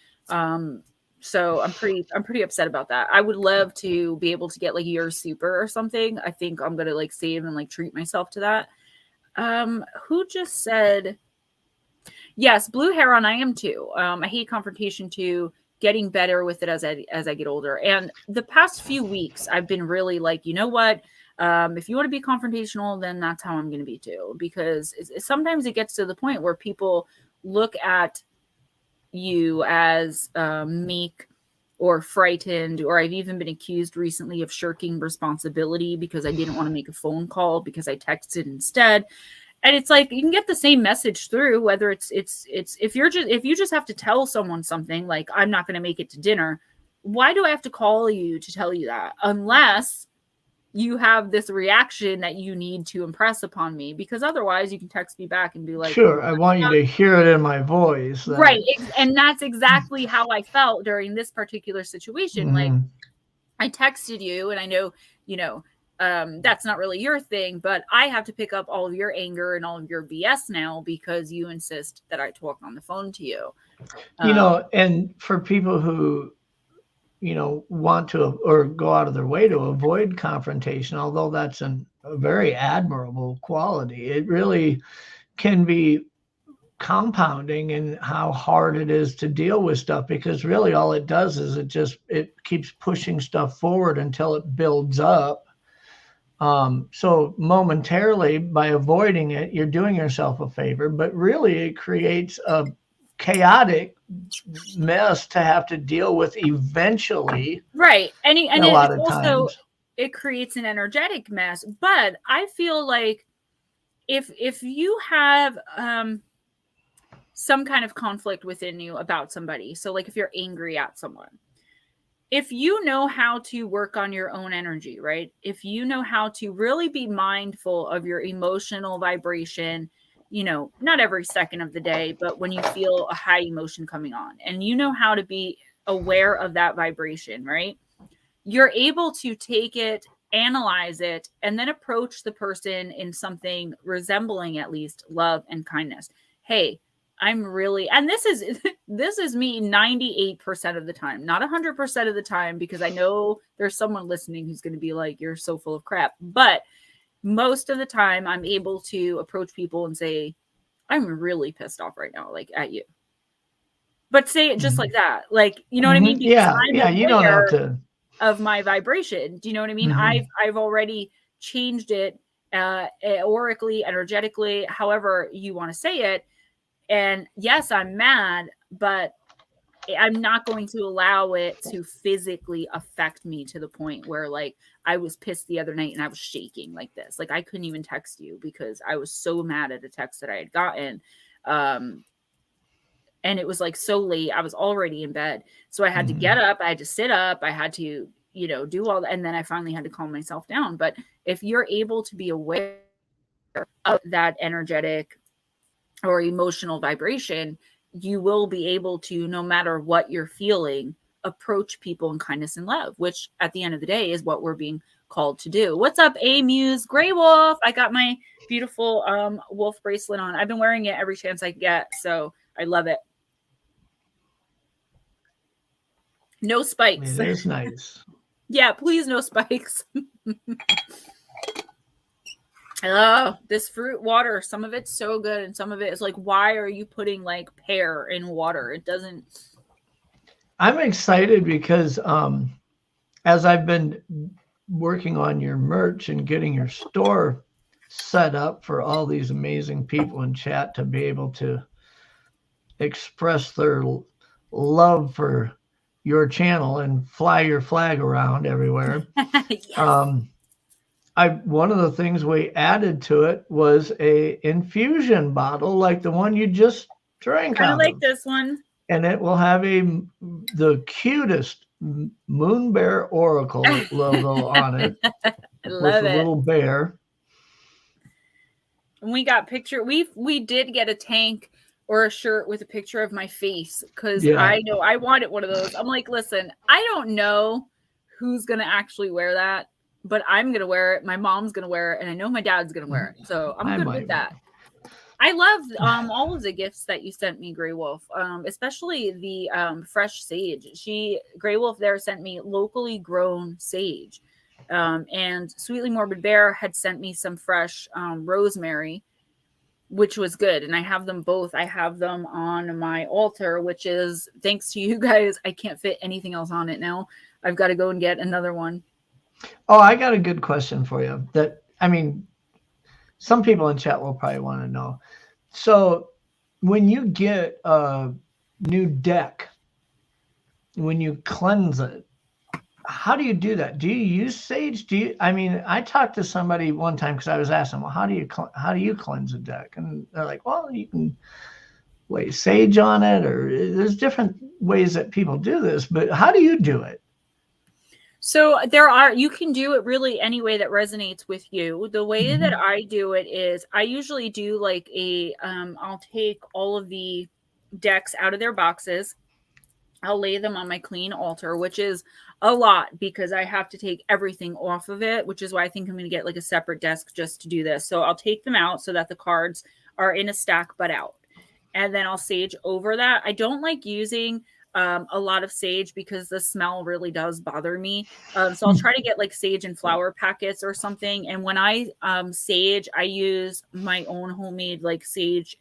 So I'm pretty upset about that. I would love to be able to get like your super or something. I think I'm gonna like save and like treat myself to that. Who just said yes, blue heron, I am too. I hate confrontation too, getting better with it as I get older. And the past few weeks I've been really like, you know what? If you want to be confrontational, then that's how I'm going to be too, because sometimes it gets to the point where people look at you as meek or frightened, or I've even been accused recently of shirking responsibility because I didn't want to make a phone call because I texted instead. And it's like, you can get the same message through, whether it's if you just have to tell someone something like, I'm not going to make it to dinner. Why do I have to call you to tell you that? Unless you have this reaction that you need to impress upon me, because otherwise you can text me back and be like, sure, I want you to hear it in my voice. Right. And that's exactly how I felt during this particular situation. Mm-hmm. Like I texted you and I know, that's not really your thing, but I have to pick up all of your anger and all of your BS now because you insist that I talk on the phone to you. And for people who, want to or go out of their way to avoid confrontation, although that's a very admirable quality, it really can be compounding in how hard it is to deal with stuff, because really all it does is it keeps pushing stuff forward until it builds up. So momentarily, by avoiding it, you're doing yourself a favor, but really it creates a chaotic mess to have to deal with eventually. Right. And a lot of times it creates an energetic mess. But I feel like if you have some kind of conflict within you about somebody, so like if you're angry at someone, if you know how to work on your own energy, right? If you know how to really be mindful of your emotional vibration, not every second of the day, but when you feel a high emotion coming on, and you know how to be aware of that vibration, right? You're able to take it, analyze it, and then approach the person in something resembling at least love and kindness. Hey, I'm really, and this is me 98% of the time, not 100% of the time, because I know there's someone listening who's going to be like, you're so full of crap. But most of the time I'm able to approach people and say, I'm really pissed off right now, like at you. But say it just like that. Like, you know what I mean? Because I'm you don't have to of my vibration. Do you know what I mean? I've already changed it aurically, energetically, however you want to say it. And yes, I'm mad, but I'm not going to allow it to physically affect me to the point where, like, I was pissed the other night and I was shaking like this. Like, I couldn't even text you because I was so mad at a text that I had gotten. And it was like so late. I was already in bed. So I had to get up. I had to sit up. I had to, do all that. And then I finally had to calm myself down. But if you're able to be aware of that energetic or emotional vibration, you will be able to, no matter what you're feeling, approach people in kindness and love, which at the end of the day is what we're being called to do. What's up, A-Muse? Gray Wolf. I got my beautiful wolf bracelet on. I've been wearing it every chance I get, so I love it. No spikes. It is nice. Yeah, please, no spikes. Oh, this fruit water, some of it's so good and some of it is like, why are you putting like pear in water? It doesn't. I'm excited because as I've been working on your merch and getting your store set up for all these amazing people in chat to be able to express their love for your channel and fly your flag around everywhere. Yes. One of the things we added to it was a infusion bottle like the one you just Drank Kind of out like of. this one. And it will have the cutest moon bear oracle logo on it. I with love a it. little bear. And we got picture. We did get a tank or a shirt with a picture of my face because I know I wanted one of those. I'm like, listen, I don't know who's gonna actually wear that, but I'm gonna wear it. My mom's gonna wear it, and I know my dad's gonna wear it. So I'm good with that. I love all of the gifts that you sent me, Grey Wolf, especially the fresh sage. Grey Wolf there sent me locally grown sage. And Sweetly Morbid Bear had sent me some fresh rosemary, which was good. And I have them both. I have them on my altar, which is, thanks to you guys, I can't fit anything else on it now. I've got to go and get another one. Oh, I got a good question for you. Some people in chat will probably want to know. So when you get a new deck, when you cleanse it, how do you do that? Do you use sage? I talked to somebody one time because I was asking, well, how do you cleanse a deck? And they're like, well, you can lay sage on it, or there's different ways that people do this, but how do you do it? So you can do it really any way that resonates with you. The way that I do it is I usually do like I'll take all of the decks out of their boxes. I'll lay them on my clean altar, which is a lot because I have to take everything off of it, which is why I think I'm going to get like a separate desk just to do this. So I'll take them out so that the cards are in a stack but out. And then I'll sage over that. I don't like using a lot of sage because the smell really does bother me. So I'll try to get like sage and flower packets or something. And when I sage, I use my own homemade like sage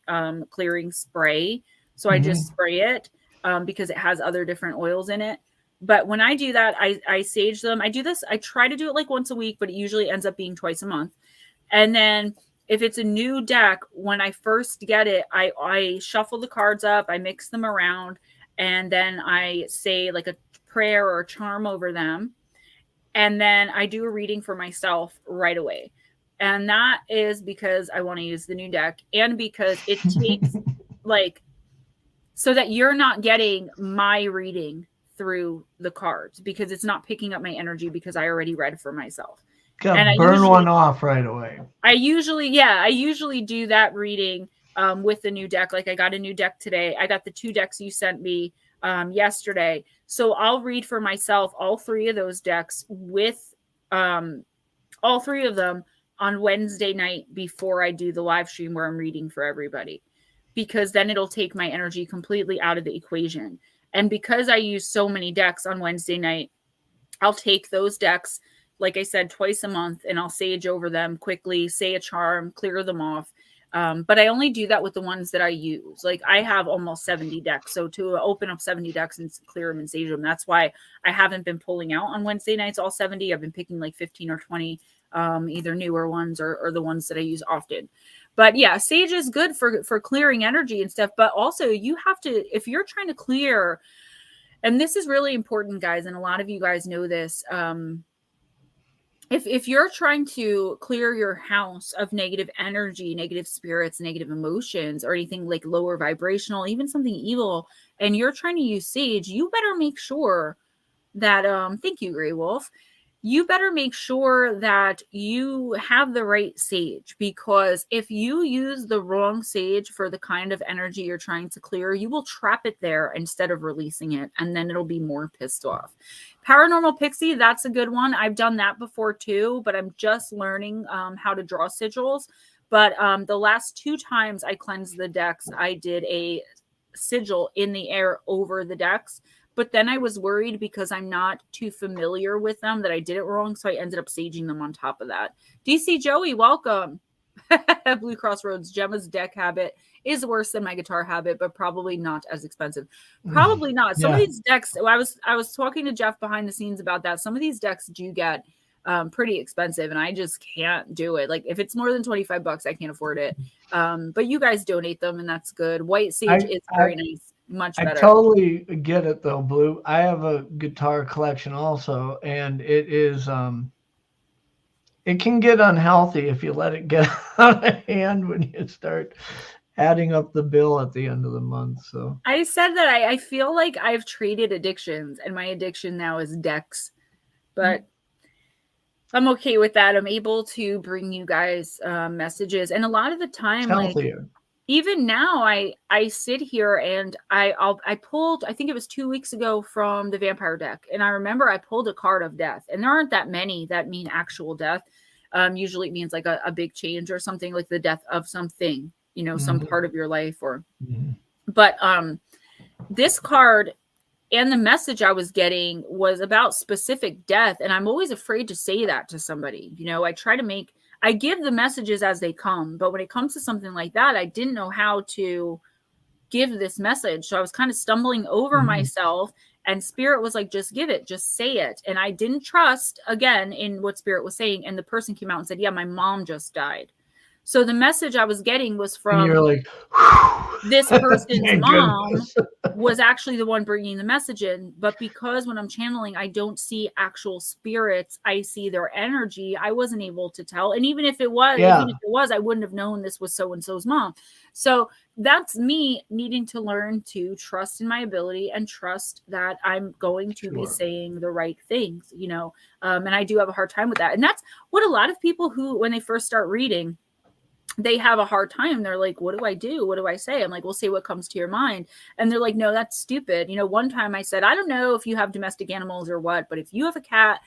clearing spray. So I just spray it because it has other different oils in it. But when I do that, I sage them. I try to do it like once a week, but it usually ends up being twice a month. And then if it's a new deck, when I first get it, I shuffle the cards up, I mix them around, and then I say like a prayer or a charm over them. And then I do a reading for myself right away. And that is because I want to use the new deck and because it takes like, so that you're not getting my reading through the cards because it's not picking up my energy because I already read for myself. And I burn one off right away. I usually do that reading with the new deck. Like I got a new deck today. I got the 2 decks you sent me yesterday. So I'll read for myself all 3 of those decks with all 3 of them on Wednesday night before I do the live stream where I'm reading for everybody, because then it'll take my energy completely out of the equation. And because I use so many decks on Wednesday night, I'll take those decks, like I said, twice a month, and I'll sage over them quickly, say a charm, clear them off. But I only do that with the ones that I use. Like I have almost 70 decks. So to open up 70 decks and clear them and sage them, that's why I haven't been pulling out on Wednesday nights all 70. I've been picking like 15 or 20, either newer ones or the ones that I use often. But yeah, sage is good for clearing energy and stuff. But also you have to, if you're trying to clear, and this is really important, guys, and a lot of you guys know this, if you're trying to clear your house of negative energy, negative spirits, negative emotions, or anything like lower vibrational, even something evil, and you're trying to use sage, you better make sure that, thank you, Grey Wolf, you better make sure that you have the right sage, because if you use the wrong sage for the kind of energy you're trying to clear, you will trap it there instead of releasing it, and then it'll be more pissed off. Paranormal Pixie, that's a good one. I've done that before too, but I'm just learning how to draw sigils. But the last 2 times I cleansed the decks, I did a sigil in the air over the decks. But then I was worried because I'm not too familiar with them that I did it wrong. So I ended up saging them on top of that. DC Joey, welcome. Blue Crossroads, Gemma's deck habit is worse than my guitar habit, but probably not as expensive. Probably not. Some of these decks, I was talking to Jeff behind the scenes about that. Some of these decks do get pretty expensive, and I just can't do it. Like if it's more than $25, I can't afford it. But you guys donate them, and that's good. White sage is very nice. Much better. I totally get it though, Blue. I have a guitar collection also, and it is it can get unhealthy if you let it get out of hand when you start adding up the bill at the end of the month. So I said that I feel like I've traded addictions, and my addiction now is Dex, but I'm okay with that. I'm able to bring you guys messages, and a lot of the time, it's like healthier. even now, I sit here and I pulled, I think it was 2 weeks ago, from the vampire deck, and I remember I pulled a card of death, and there aren't that many that mean actual death. Usually it means like a big change or something, like the death of something, you know, some part of your life, or but this card and the message I was getting was about specific death. And I'm always afraid to say that to somebody. You know, I give the messages as they come, but when it comes to something like that, I didn't know how to give this message. So I was kind of stumbling over myself, and Spirit was like, just give it, just say it. And I didn't trust again in what Spirit was saying. And the person came out and said, yeah, my mom just died. So the message I was getting was from, and you're like, this person's thank mom goodness. was actually the one bringing the message in. But because when I'm channeling, I don't see actual spirits, I see their energy, I wasn't able to tell. And even if it was, I wouldn't have known this was so-and-so's mom. So that's me needing to learn to trust in my ability and trust that I'm going to be saying the right things, you know. And I do have a hard time with that. And that's what a lot of people who, when they first start reading, they have a hard time. They're like, what do I do? What do I say? I'm like, well, say what comes to your mind. And they're like, no, that's stupid. You know, one time I said, I don't know if you have domestic animals or what, but if you have a cat,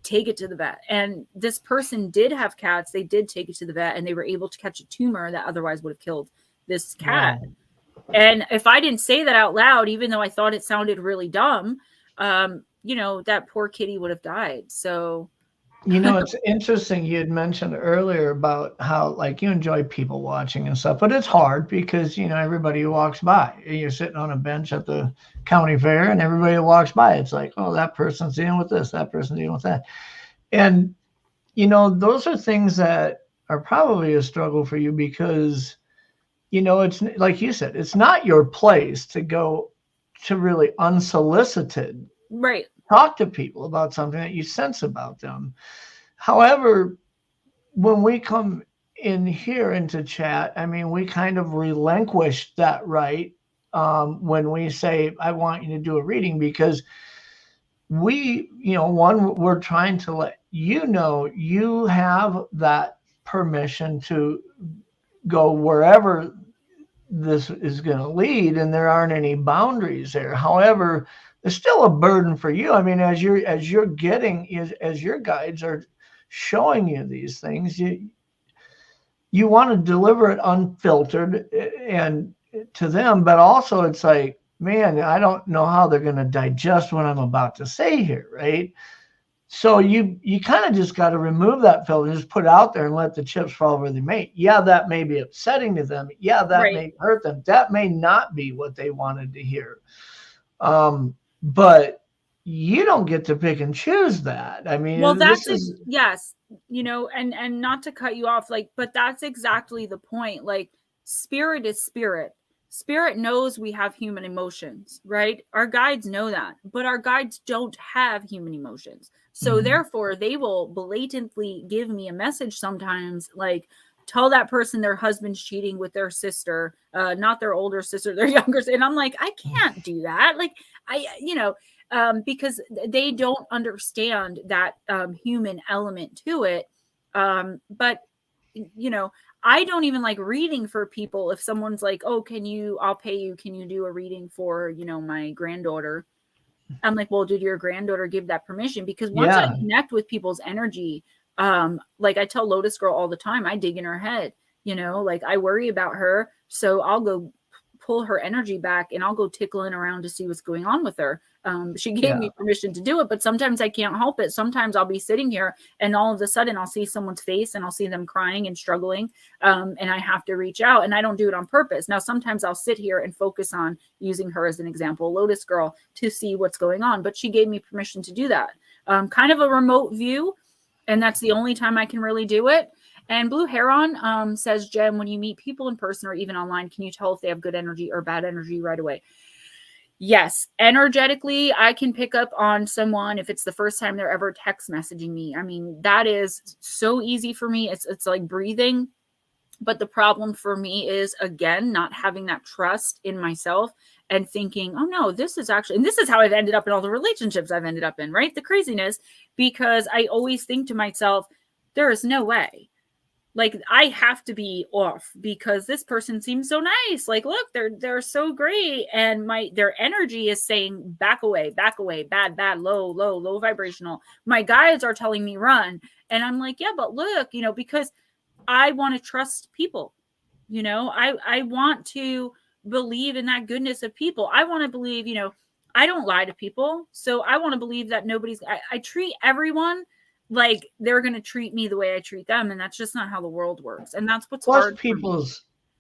take it to the vet. And this person did have cats. They did take it to the vet, and they were able to catch a tumor that otherwise would have killed this cat. Wow. And if I didn't say that out loud, even though I thought it sounded really dumb, you know, that poor kitty would have died. So, you know, it's interesting. You had mentioned earlier about how, like, you enjoy people watching and stuff, but it's hard because, you know, everybody who walks by, you're sitting on a bench at the county fair, and everybody who walks by, it's like, oh, that person's dealing with this, that person's dealing with that. And, you know, those are things that are probably a struggle for you because, you know, it's like you said, it's not your place to go to really unsolicited. Right. Talk to people about something that you sense about them. However, when we come in here into chat, I mean, we kind of relinquish that right when we say, I want you to do a reading, because we, you know, one, we're trying to let you know you have that permission to go wherever this is going to lead, and there aren't any boundaries there. However, there's still a burden for you. I mean, as your guides are showing you these things, you want to deliver it unfiltered and to them, but also it's like, man, I don't know how they're going to digest what I'm about to say here, right? So you kind of just got to remove that filter, just put it out there and let the chips fall where they may. Yeah, that may be upsetting to them. Yeah, that may hurt them. That may not be what they wanted to hear. But you don't get to pick and choose that. I mean, well, yes, you know, and not to cut you off, like, but that's exactly the point. Like, spirit is spirit. Spirit knows we have human emotions, right? Our guides know that, but our guides don't have human emotions. So therefore, they will blatantly give me a message sometimes, like, tell that person their husband's cheating with their sister, not their older sister, their younger sister. And I'm like, I can't do that. Like, you know, because they don't understand that human element to it. But, you know, I don't even like reading for people. If someone's like, oh, I'll pay you. Can you do a reading for, you know, my granddaughter? I'm like, well, did your granddaughter give that permission? Because once I connect with people's energy, like I tell Lotus Girl all the time, I dig in her head, you know, like I worry about her. So I'll go pull her energy back and I'll go tickling around to see what's going on with her. She gave me permission to do it, but sometimes I can't help it. Sometimes I'll be sitting here and all of a sudden I'll see someone's face and I'll see them crying and struggling. And I have to reach out, and I don't do it on purpose. Now, sometimes I'll sit here and focus on using her as an example, Lotus Girl, to see what's going on. But she gave me permission to do that. Kind of a remote view. And that's the only time I can really do it. And Blue Heron says, Jem, when you meet people in person or even online, can you tell if they have good energy or bad energy right away? Yes. Energetically, I can pick up on someone if it's the first time they're ever text messaging me. I mean, that is so easy for me. It's like breathing. But the problem for me is, again, not having that trust in myself and thinking, oh no, this is actually, and this is how I've ended up in all the relationships I've ended up in, right? The craziness, because I always think to myself, there is no way. Like, I have to be off because this person seems so nice. Like, look, they're so great. And their energy is saying back away, bad, low vibrational. My guides are telling me run. And I'm like, yeah, but look, because I want to trust people. I want to believe in that goodness of people. I want to believe, I don't lie to people. So I want to believe that I treat everyone like they're going to treat me the way I treat them. And that's just not how the world works. And that's what's Plus, hard for me.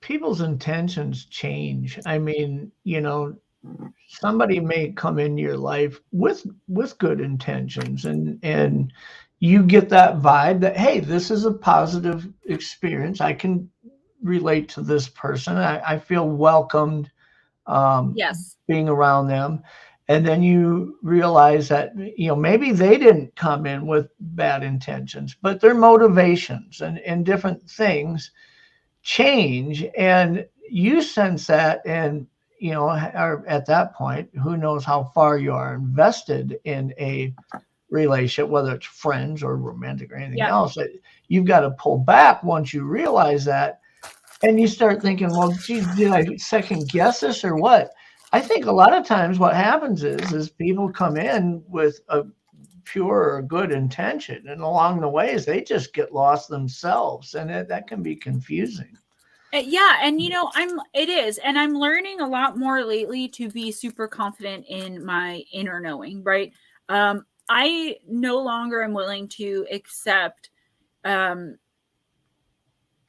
people's intentions change. I mean, somebody may come into your life with good intentions, and you get that vibe that, hey, this is a positive experience. I can relate to this person. I feel welcomed Yes. being around them. And then you realize that, maybe they didn't come in with bad intentions, but their motivations and different things change, and you sense that, and are at that point, who knows how far you are invested in a relationship, whether it's friends or romantic or anything else. You've got to pull back once you realize that, and you start thinking, well, geez, did I second guess this or what? I think a lot of times what happens is people come in with a pure or good intention, and along the ways they just get lost themselves, and that can be confusing. Yeah, and it is, and I'm learning a lot more lately to be super confident in my inner knowing, right? I no longer am willing to accept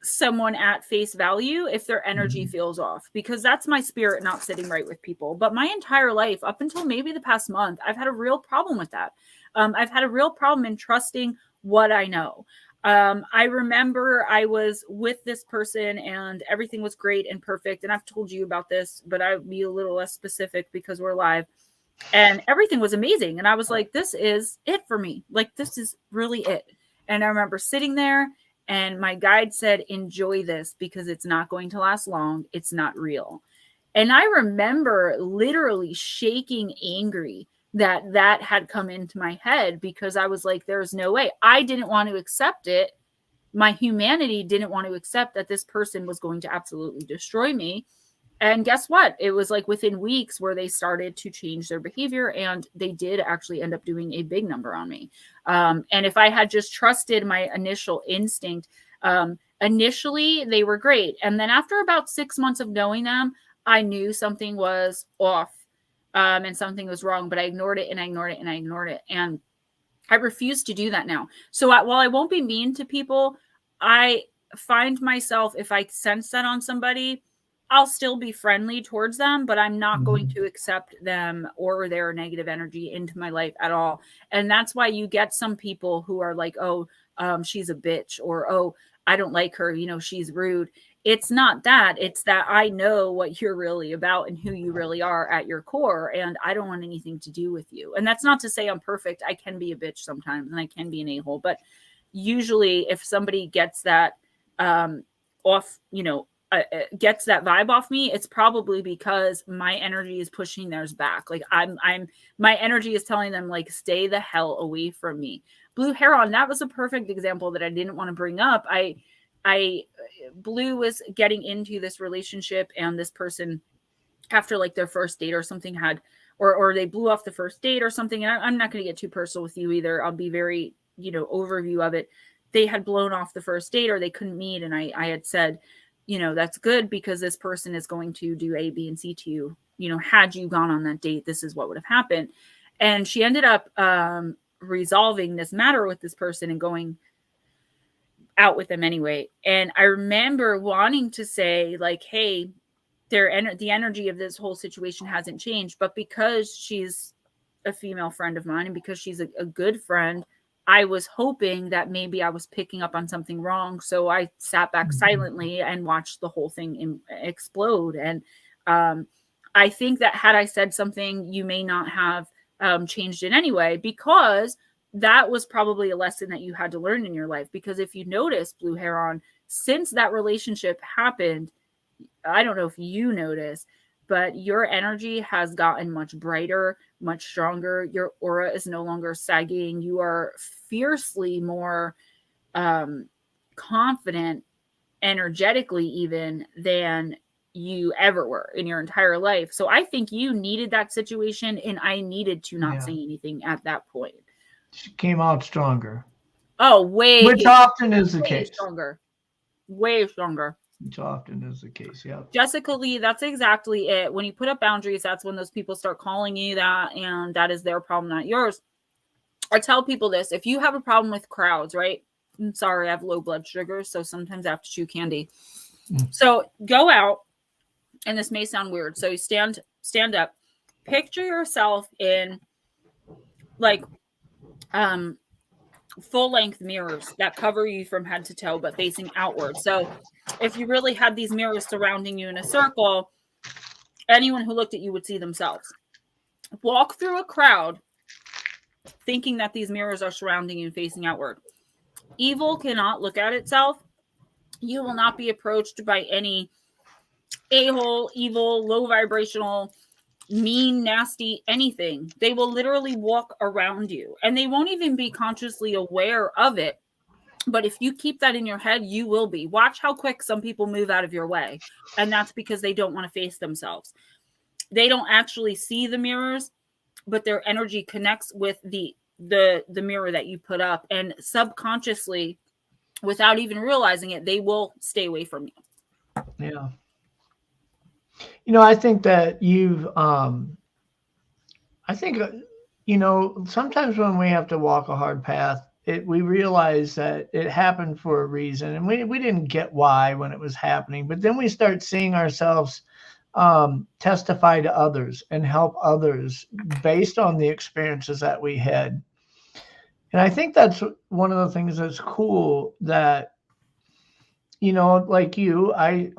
someone at face value if their energy feels off, because that's my spirit not sitting right with people. But my entire life, up until maybe the past month, I've had a real problem with that. I've had a real problem in trusting what I know. I remember I was with this person and everything was great and perfect. And I've told you about this, but I'll be a little less specific because we're live. And everything was amazing. And I was like, this is it for me. Like, this is really it. And I remember sitting there, and my guide said, enjoy this because it's not going to last long. It's not real. And I remember literally shaking angry that had come into my head, because I was like, there's no way. I didn't want to accept it. My humanity didn't want to accept that this person was going to absolutely destroy me. And guess what? It was like within weeks where they started to change their behavior, and they did actually end up doing a big number on me. And if I had just trusted my initial instinct, initially they were great. And then after about 6 months of knowing them, I knew something was off, and something was wrong, but I ignored it and I ignored it and I ignored it. And I refuse to do that now. So while I won't be mean to people, I find myself, if I sense that on somebody, I'll still be friendly towards them, but I'm not going to accept them or their negative energy into my life at all. And that's why you get some people who are like, oh, she's a bitch, or, oh, I don't like her, she's rude. It's not that. It's that I know what you're really about and who you really are at your core, and I don't want anything to do with you. And that's not to say I'm perfect. I can be a bitch sometimes, and I can be an a-hole. But usually if somebody gets that off, gets that vibe off me, it's probably because my energy is pushing theirs back. Like my energy is telling them, like, stay the hell away from me. Blue Heron, that was a perfect example that I didn't want to bring up. Blue was getting into this relationship, and this person, after like their first date or something, had, or they blew off the first date or something. And I'm not going to get too personal with you either. I'll be very, overview of it. They had blown off the first date, or they couldn't meet. And I had said, that's good, because this person is going to do A, B, and C to you. Had you gone on that date, this is what would have happened. And she ended up resolving this matter with this person and going out with them anyway. And I remember wanting to say, like, hey, the energy of this whole situation hasn't changed, but because she's a female friend of mine and because she's a good friend, I was hoping that maybe I was picking up on something wrong. So I sat back silently and watched the whole thing explode. And I think that had I said something, you may not have changed it anyway, because that was probably a lesson that you had to learn in your life. Because if you notice, Blue Heron, since that relationship happened, I don't know if you notice, but your energy has gotten much brighter, much stronger. Your aura is no longer sagging. You are fiercely more confident, energetically, even than you ever were in your entire life. So I think you needed that situation, and I needed to not say anything at that point. She came out stronger. Oh, which often is the case. Stronger. Way stronger. Which often is the case, yeah. Jessica Lee, that's exactly it. When you put up boundaries, that's when those people start calling you that, and that is their problem, not yours. I tell people this: if you have a problem with crowds, right? I'm sorry, I have low blood sugar, so sometimes I have to chew candy. So go out, and this may sound weird. So you stand up, picture yourself in like full-length mirrors that cover you from head to toe, but facing outward. So if you really had these mirrors surrounding you in a circle, anyone who looked at you would see themselves. Walk through a crowd thinking that these mirrors are surrounding you and facing outward. Evil cannot look at itself. You will not be approached by any a-hole, evil, low vibrational, mean, nasty, anything. They will literally walk around you, and they won't even be consciously aware of it. But if you keep that in your head, you will be. Watch how quick some people move out of your way. And that's because they don't want to face themselves. They don't actually see the mirrors, but their energy connects with the mirror that you put up. And subconsciously, without even realizing it, they will stay away from you. Yeah. You know, I think that you've, I think, you know, sometimes when we have to walk a hard path, we realize that it happened for a reason, and we didn't get why when it was happening, but then we start seeing ourselves testify to others and help others based on the experiences that we had. And I think that's one of the things that's cool, that, you know, like you, I've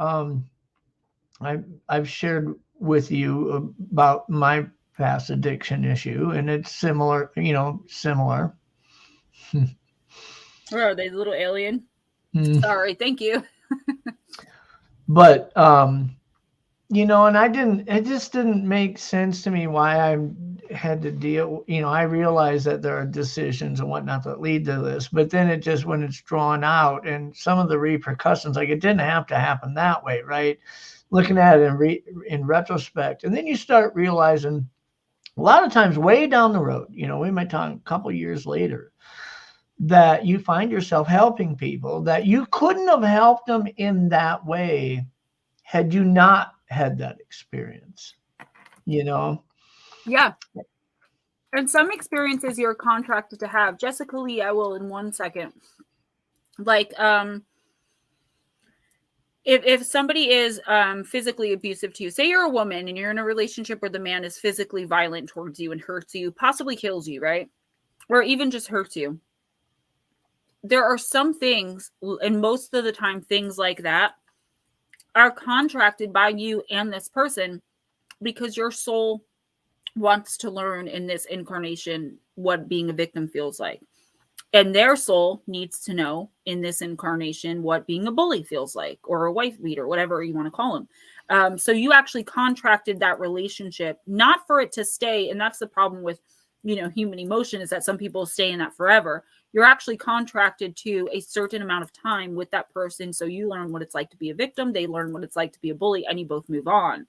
shared with you about my past addiction issue, and it's similar, you know, similar. Where are they, the little alien? Sorry, thank you. But you know, and it just didn't make sense to me why I had to deal, you know, I realized that there are decisions and whatnot that lead to this, but then it just, when it's drawn out and some of the repercussions, like, it didn't have to happen that way, right? Looking at it in retrospect, and then you start realizing a lot of times way down the road, you know, we might talk a couple years later, that you find yourself helping people that you couldn't have helped them in that way had you not had that experience, you know? Yeah. And some experiences you're contracted to have. Jessica Lee, I will in 1 second. Like, if somebody is physically abusive to you, say you're a woman and you're in a relationship where the man is physically violent towards you and hurts you, possibly kills you, right? Or even just hurts you. There are some things, and most of the time things like that are contracted by you and this person because your soul wants to learn in this incarnation what being a victim feels like. And their soul needs to know in this incarnation what being a bully feels like, or a wife beater, whatever you want to call them. So you actually contracted that relationship, not for it to stay. And that's the problem with, you know, human emotion, is that some people stay in that forever. You're actually contracted to a certain amount of time with that person. So you learn what it's like to be a victim. They learn what it's like to be a bully, and you both move on.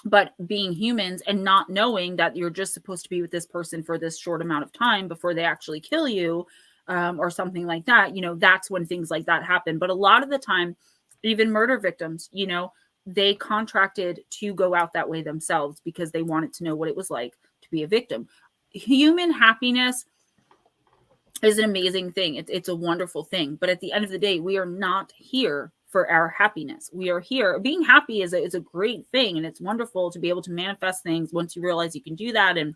But being humans and not knowing that you're just supposed to be with this person for this short amount of time before they actually kill you, or something like that, you know, that's when things like that happen. But a lot of the time, even murder victims, you know, they contracted to go out that way themselves because they wanted to know what it was like to be a victim. Human happiness is an amazing thing. It's a wonderful thing. But at the end of the day, we are not here for our happiness. We are here. Being happy is a great thing, and it's wonderful to be able to manifest things once you realize you can do that. And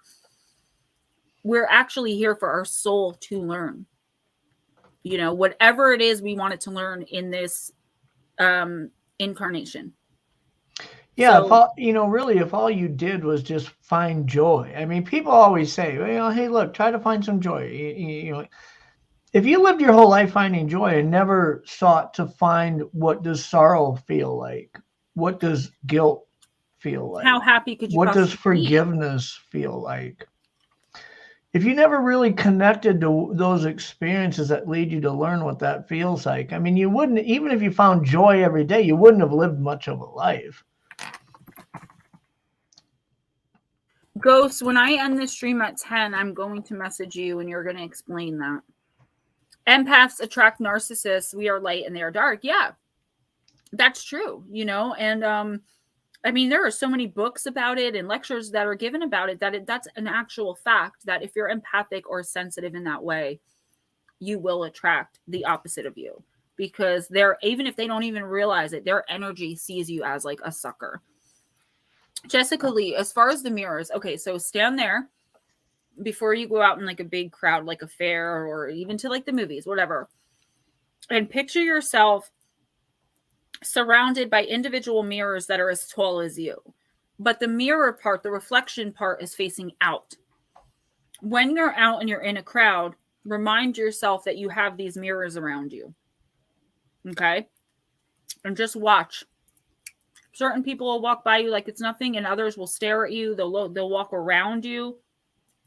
we're actually here for our soul to learn, you know, whatever it is we want it to learn in this incarnation. Yeah, if So all, really, if all you did was just find joy. I mean, people always say, hey, look, try to find some joy. If you lived your whole life finding joy and never sought to find what does sorrow feel like, what does guilt feel how like, happy could you what does possibly be? forgiveness feel like, if you never really connected to those experiences that lead you to learn what that feels like, I mean, you wouldn't, even if you found joy every day, you wouldn't have lived much of a life. Ghost, when I end this stream at 10, I'm going to message you and you're going to explain that. Empaths attract narcissists. We are light and they are dark. Yeah, that's true, and I mean, there are so many books about it and lectures that are given about it that's an actual fact, that if you're empathic or sensitive in that way, you will attract the opposite of you, because they're, even if they don't even realize it, their energy sees you as like a sucker. Jessica Lee, as far as the mirrors, okay, so stand there before you go out in like a big crowd, like a fair or even to like the movies, whatever, and picture yourself surrounded by individual mirrors that are as tall as you. But the mirror part, the reflection part, is facing out. When you're out and you're in a crowd, remind yourself that you have these mirrors around you. Okay? And just watch. Certain people will walk by you like it's nothing, and others will stare at you. They'll walk around you.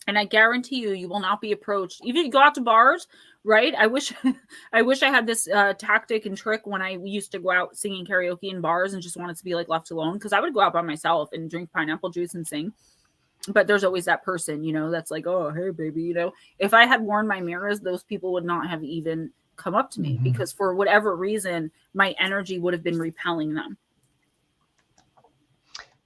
And I guarantee you, you will not be approached. Even if you go out to bars, right? I wish I had this tactic and trick when I used to go out singing karaoke in bars and just wanted to be like left alone, because I would go out by myself and drink pineapple juice and sing. But there's always that person, that's like, oh, hey, baby, If I had worn my mirrors, those people would not have even come up to me, because for whatever reason, my energy would have been repelling them.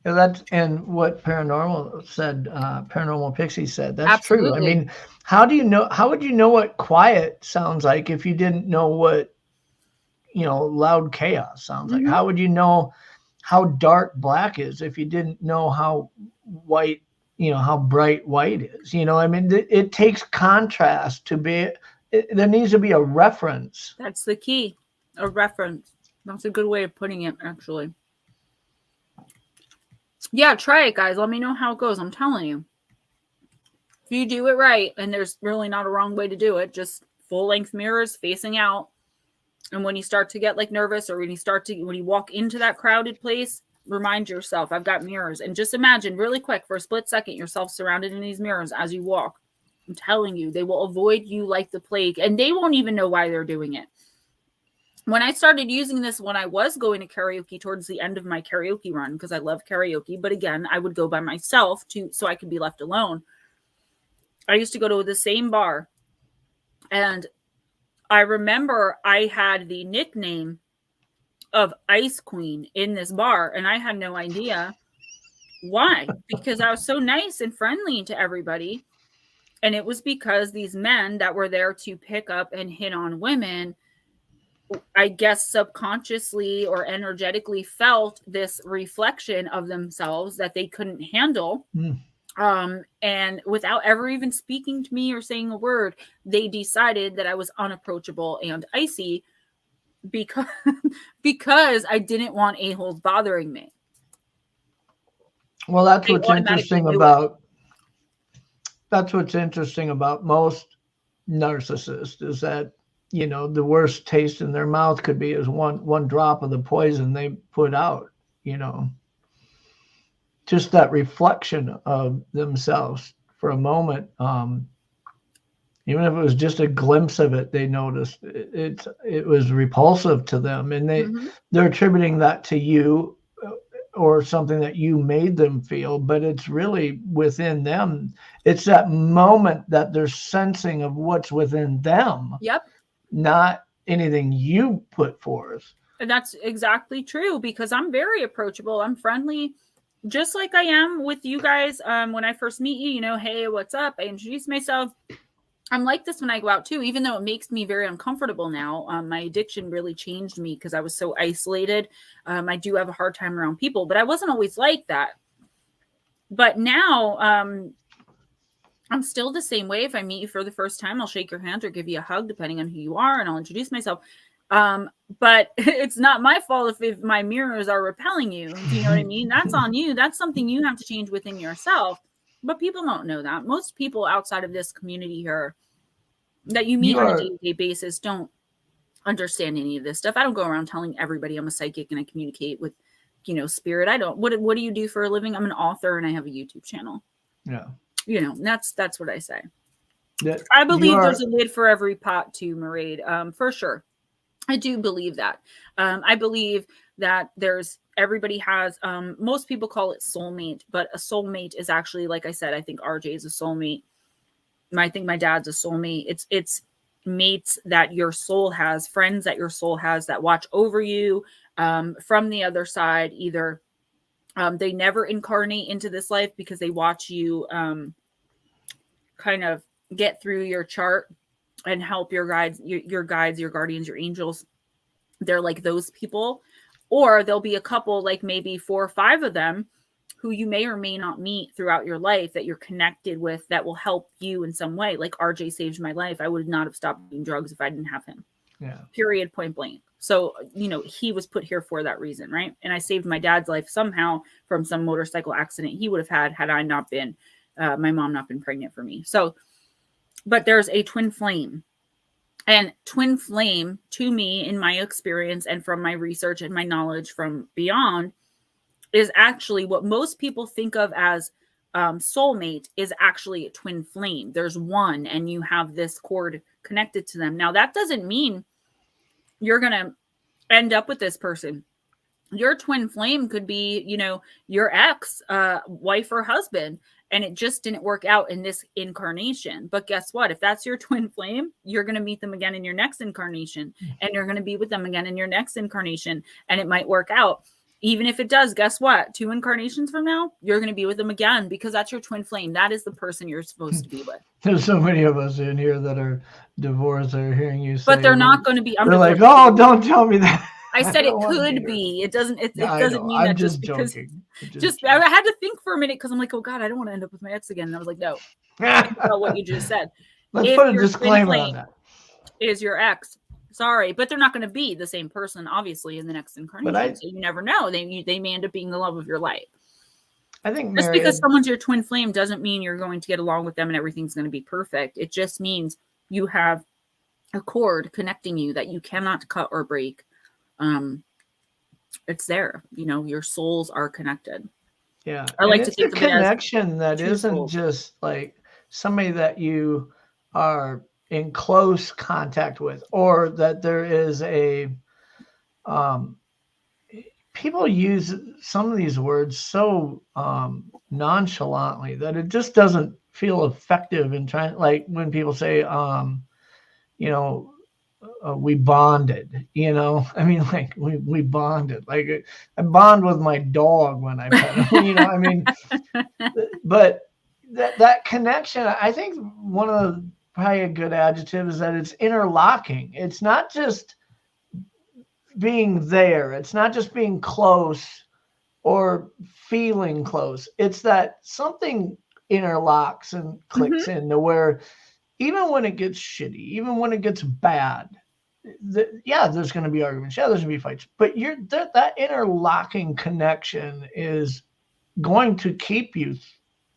Yeah, and what paranormal said, paranormal pixie said, that's Absolutely true. I mean, how would you know what quiet sounds like if you didn't know what, loud chaos sounds like? How would you know how dark black is if you didn't know how white, how bright white is? I mean, it takes contrast to there needs to be a reference. That's the key, a reference. That's a good way of putting it, actually. Yeah, try it, guys. Let me know how it goes. I'm telling you. If you do it right, and there's really not a wrong way to do it, just full-length mirrors facing out. And when you start to get like nervous, or when you walk into that crowded place, remind yourself, I've got mirrors. And just imagine really quick for a split second yourself surrounded in these mirrors as you walk. I'm telling you, they will avoid you like the plague, and they won't even know why they're doing it. When I started using this, when I was going to karaoke towards the end of my karaoke run, because I love karaoke, but again, I would go by myself so I could be left alone. I used to go to the same bar, and I remember I had the nickname of Ice Queen in this bar, and I had no idea why, because I was so nice and friendly to everybody. And it was because these men that were there to pick up and hit on women, I guess subconsciously or energetically felt this reflection of themselves that they couldn't handle. And without ever even speaking to me or saying a word, they decided that I was unapproachable and icy because I didn't want a-holes bothering me. Well, that's what's interesting about most narcissists, is that the worst taste in their mouth could be as one drop of the poison they put out. Just that reflection of themselves for a moment, even if it was just a glimpse of it, they noticed it was repulsive to them, and they're attributing that to you or something that you made them feel, but it's really within them. It's that moment that they're sensing of what's within them. Yep. Not anything you put forth. And that's exactly true, because I'm very approachable. I'm friendly, just like I am with you guys. When I first meet you, hey, what's up? I introduce myself. I'm like this when I go out too, even though it makes me very uncomfortable now. My addiction really changed me because I was so isolated. I do have a hard time around people, but I wasn't always like that. But now I'm still the same way. If I meet you for the first time, I'll shake your hand or give you a hug, depending on who you are, and I'll introduce myself. But it's not my fault if my mirrors are repelling you. Do you know what I mean? That's on you. That's something you have to change within yourself. But people don't know that. Most people outside of this community here that you meet on a day-to-day basis don't understand any of this stuff. I don't go around telling everybody I'm a psychic and I communicate with, spirit. I don't. What do you do for a living? I'm an author and I have a YouTube channel. Yeah. That's what I say. I believe there's a lid for every pot too, Mairead, for sure. I do believe that. I believe that everybody has, most people call it soulmate, but a soulmate is actually, like I said, I think RJ is a soulmate. I think my dad's a soulmate. It's mates that your soul has, friends that your soul has that watch over you from the other side. Either they never incarnate into this life because they watch you kind of get through your chart and help your guides, your guardians, your angels. They're like those people. Or there'll be a couple, like maybe 4 or 5 of them who you may or may not meet throughout your life that you're connected with that will help you in some way. Like RJ saved my life. I would not have stopped doing drugs if I didn't have him. Yeah. Period, point blank. So, he was put here for that reason, right? And I saved my dad's life somehow from some motorcycle accident he would have had I not been, my mom not been pregnant for me. So, but there's a twin flame. And twin flame, to me, in my experience and from my research and my knowledge from beyond, is actually what most people think of as soulmate is actually a twin flame. There's one, and you have this cord connected to them. Now, that doesn't mean you're going to end up with this person. Your twin flame could be, your ex, wife or husband, and it just didn't work out in this incarnation. But guess what? If that's your twin flame, you're going to meet them again in your next incarnation, and you're going to be with them again in your next incarnation, and it might work out. Even if it does, guess what? 2 incarnations from now, you're going to be with them again because that's your twin flame. That is the person you're supposed to be with. There's so many of us in here that are divorced that are hearing you say, but they're not going to be. They're like, oh, don't tell me that. I said it could be. It doesn't. It doesn't mean that just because. I had to think for a minute because I'm like, oh God, I don't want to end up with my ex again. And I was like, no. Think about what you just said. Let's put a disclaimer on that. Is your ex? Sorry, but they're not going to be the same person, obviously, in the next incarnation. So you never know. They may end up being the love of your life. I think just because someone's your twin flame doesn't mean you're going to get along with them and everything's going to be perfect. It just means you have a cord connecting you that you cannot cut or break. It's there. Your souls are connected. Yeah, I like to think of it as a connection that isn't just like somebody that you are in close contact with, or that there is a people use some of these words so nonchalantly that it just doesn't feel effective in trying, like when people say we bonded, I mean, like we bonded, like I bond with my dog when I pet him, but that connection, I think one of the probably a good adjective is that it's interlocking. It's not just being there. It's not just being close or feeling close. It's that something interlocks and clicks into where even when it gets shitty, even when it gets bad, there's going to be arguments. Yeah, there's going to be fights. But that interlocking connection is going to keep you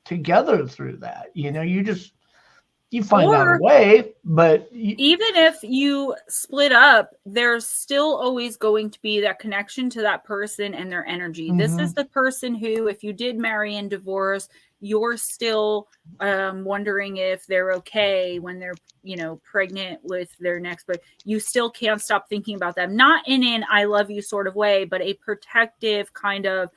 together through that. You find out a way, but even if you split up, there's still always going to be that connection to that person and their energy. This is the person who, if you did marry and divorce, you're still wondering if they're okay when they're, pregnant with their next, but you still can't stop thinking about them. Not in an I love you sort of way, but a protective kind of,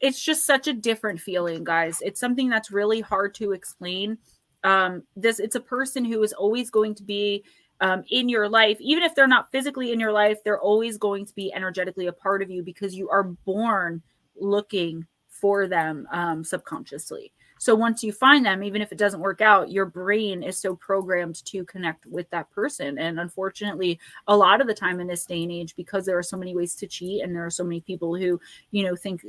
it's just such a different feeling, guys. It's something that's really hard to explain. It's a person who is always going to be in your life. Even if they're not physically in your life, they're always going to be energetically a part of you because you are born looking for them subconsciously. So once you find them, even if it doesn't work out, your brain is so programmed to connect with that person. And unfortunately, a lot of the time in this day and age, because there are so many ways to cheat and there are so many people who, think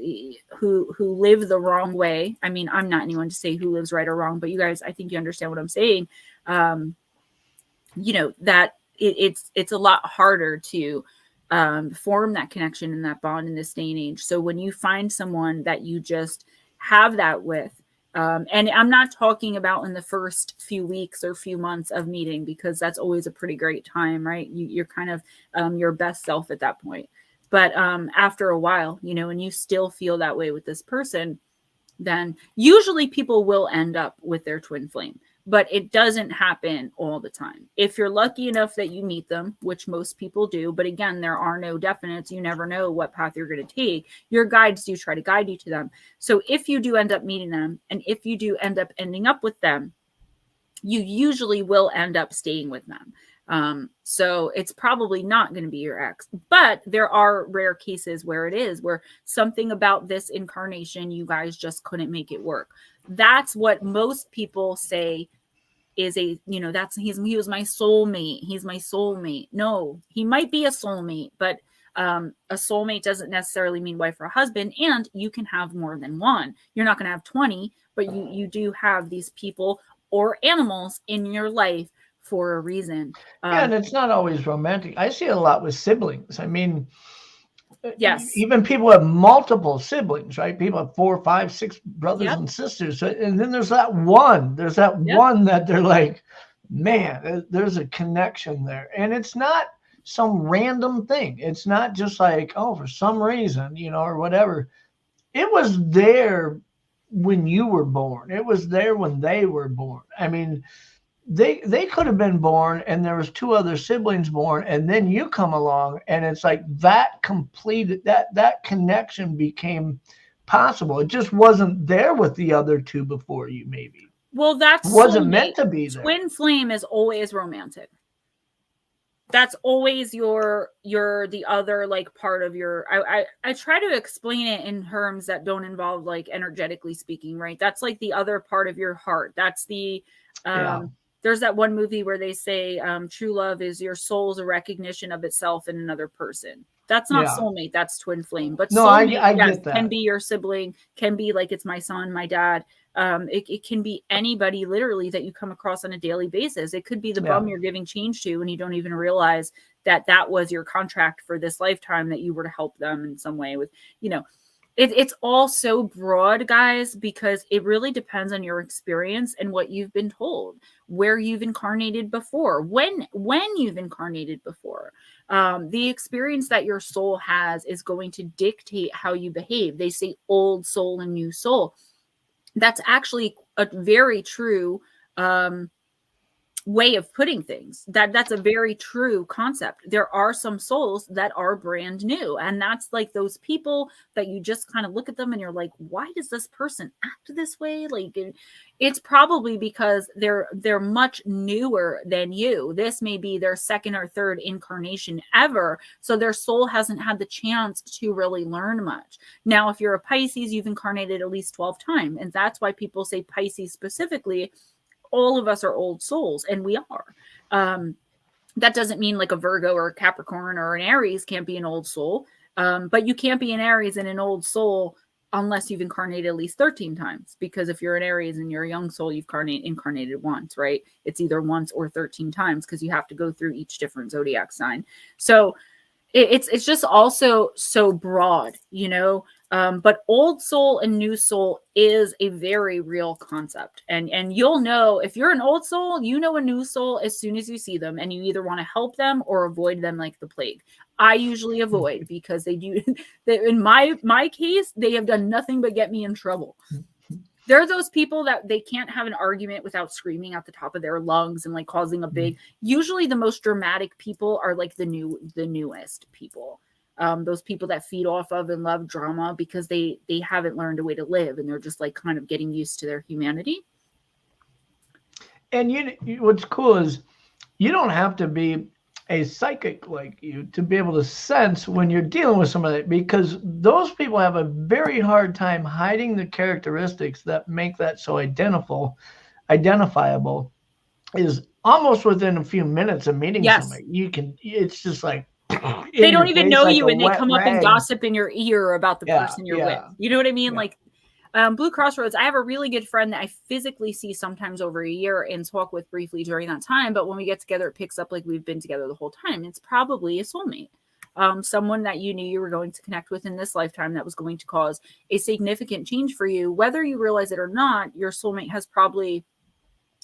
who live the wrong way. I mean, I'm not anyone to say who lives right or wrong, but you guys, I think you understand what I'm saying. That it's a lot harder to form that connection and that bond in this day and age. So when you find someone that you just have that with, and I'm not talking about in the first few weeks or few months of meeting, because that's always a pretty great time, right? You're kind of your best self at that point. But after a while, you know, and you still feel that way with this person, then usually people will end up with their twin flame. But it doesn't happen all the time. If you're lucky enough that you meet them, which most people do, but again, there are no definites. You never know what path you're going to take. Your guides do try to guide you to them. So if you do end up meeting them, and if you do end up ending up with them, you usually will end up staying with them. So it's probably not going to be your ex, but there are rare cases where it is, where something about this incarnation, you guys just couldn't make it work. That's what most people say is a, you know, that's, he was my soulmate. He's my soulmate. No, he might be a soulmate, but a soulmate doesn't necessarily mean wife or husband. And you can have more than one. You're not going to have 20, but you do have these people or animals in your life for a reason. Yeah, and it's not always romantic. I see it a lot with siblings. I mean, yes, even people have multiple siblings, right? People have 4, 5, 6 brothers and sisters. And then there's that one. There's that one that they're like, man, there's a connection there. And it's not some random thing. It's not just like, oh, for some reason, you know, or whatever. It was there when you were born. It was there when they were born. I mean, they could have been born and there was 2 other siblings born, and then you come along and it's like that completed, that connection became possible. It just wasn't there with the other 2 before you, maybe. Well, that's wasn't meant to be there. Twin flame is always romantic. That's always the other like part of your, I try to explain it in terms that don't involve like energetically speaking, right? That's like the other part of your heart. That's the there's that one movie where they say true love is your soul's a recognition of itself in another person. That's not soulmate, that's twin flame. But no, soulmate, I get that. Can be your sibling, can be like it's my son, my dad. It can be anybody literally that you come across on a daily basis. It could be the bum you're giving change to and you don't even realize that that was your contract for this lifetime, that you were to help them in some way with, you know. It's all so broad, guys, because it really depends on your experience and what you've been told, where you've incarnated before, when you've incarnated before. The experience that your soul has is going to dictate how you behave. They say old soul and new soul. That's actually a very true way of putting things. That's a very true concept. There are some souls that are brand new, and that's like those people that you just kind of look at them and you're like, why does this person act this way? Like it's probably because they're much newer than you. This may be their second or third incarnation ever, so their soul hasn't had the chance to really learn much. Now, if you're a Pisces, you've incarnated at least 12 times, and that's why people say Pisces specifically. All of us are old souls, and we are. That doesn't mean like a Virgo or a Capricorn or an Aries can't be an old soul. But you can't be an Aries and an old soul unless you've incarnated at least 13 times. Because if you're an Aries and you're a young soul, you've incarnated once, right? It's either once or 13 times because you have to go through each different zodiac sign. So it's just also so broad, you know. But old soul and new soul is a very real concept. And you'll know if you're an old soul, you know a new soul as soon as you see them, and you either want to help them or avoid them like the plague. I usually avoid because in my case, they have done nothing but get me in trouble. There are those people that they can't have an argument without screaming at the top of their lungs and like causing a big, usually the most dramatic people are like the newest people. Those people that feed off of and love drama because they haven't learned a way to live, and they're just like kind of getting used to their humanity. And what's cool is you don't have to be a psychic like you to be able to sense when you're dealing with somebody, because those people have a very hard time hiding the characteristics that make that so identifiable is almost within a few minutes of meeting somebody. It's just like, they don't even know you, and they come up and gossip in your ear about the person you're with. You know what I mean? Like, Blue Crossroads, I have a really good friend that I physically see sometimes over a year and talk with briefly during that time. But when we get together, it picks up like we've been together the whole time. It's probably a soulmate. Someone that you knew you were going to connect with in this lifetime that was going to cause a significant change for you. Whether you realize it or not, your soulmate has probably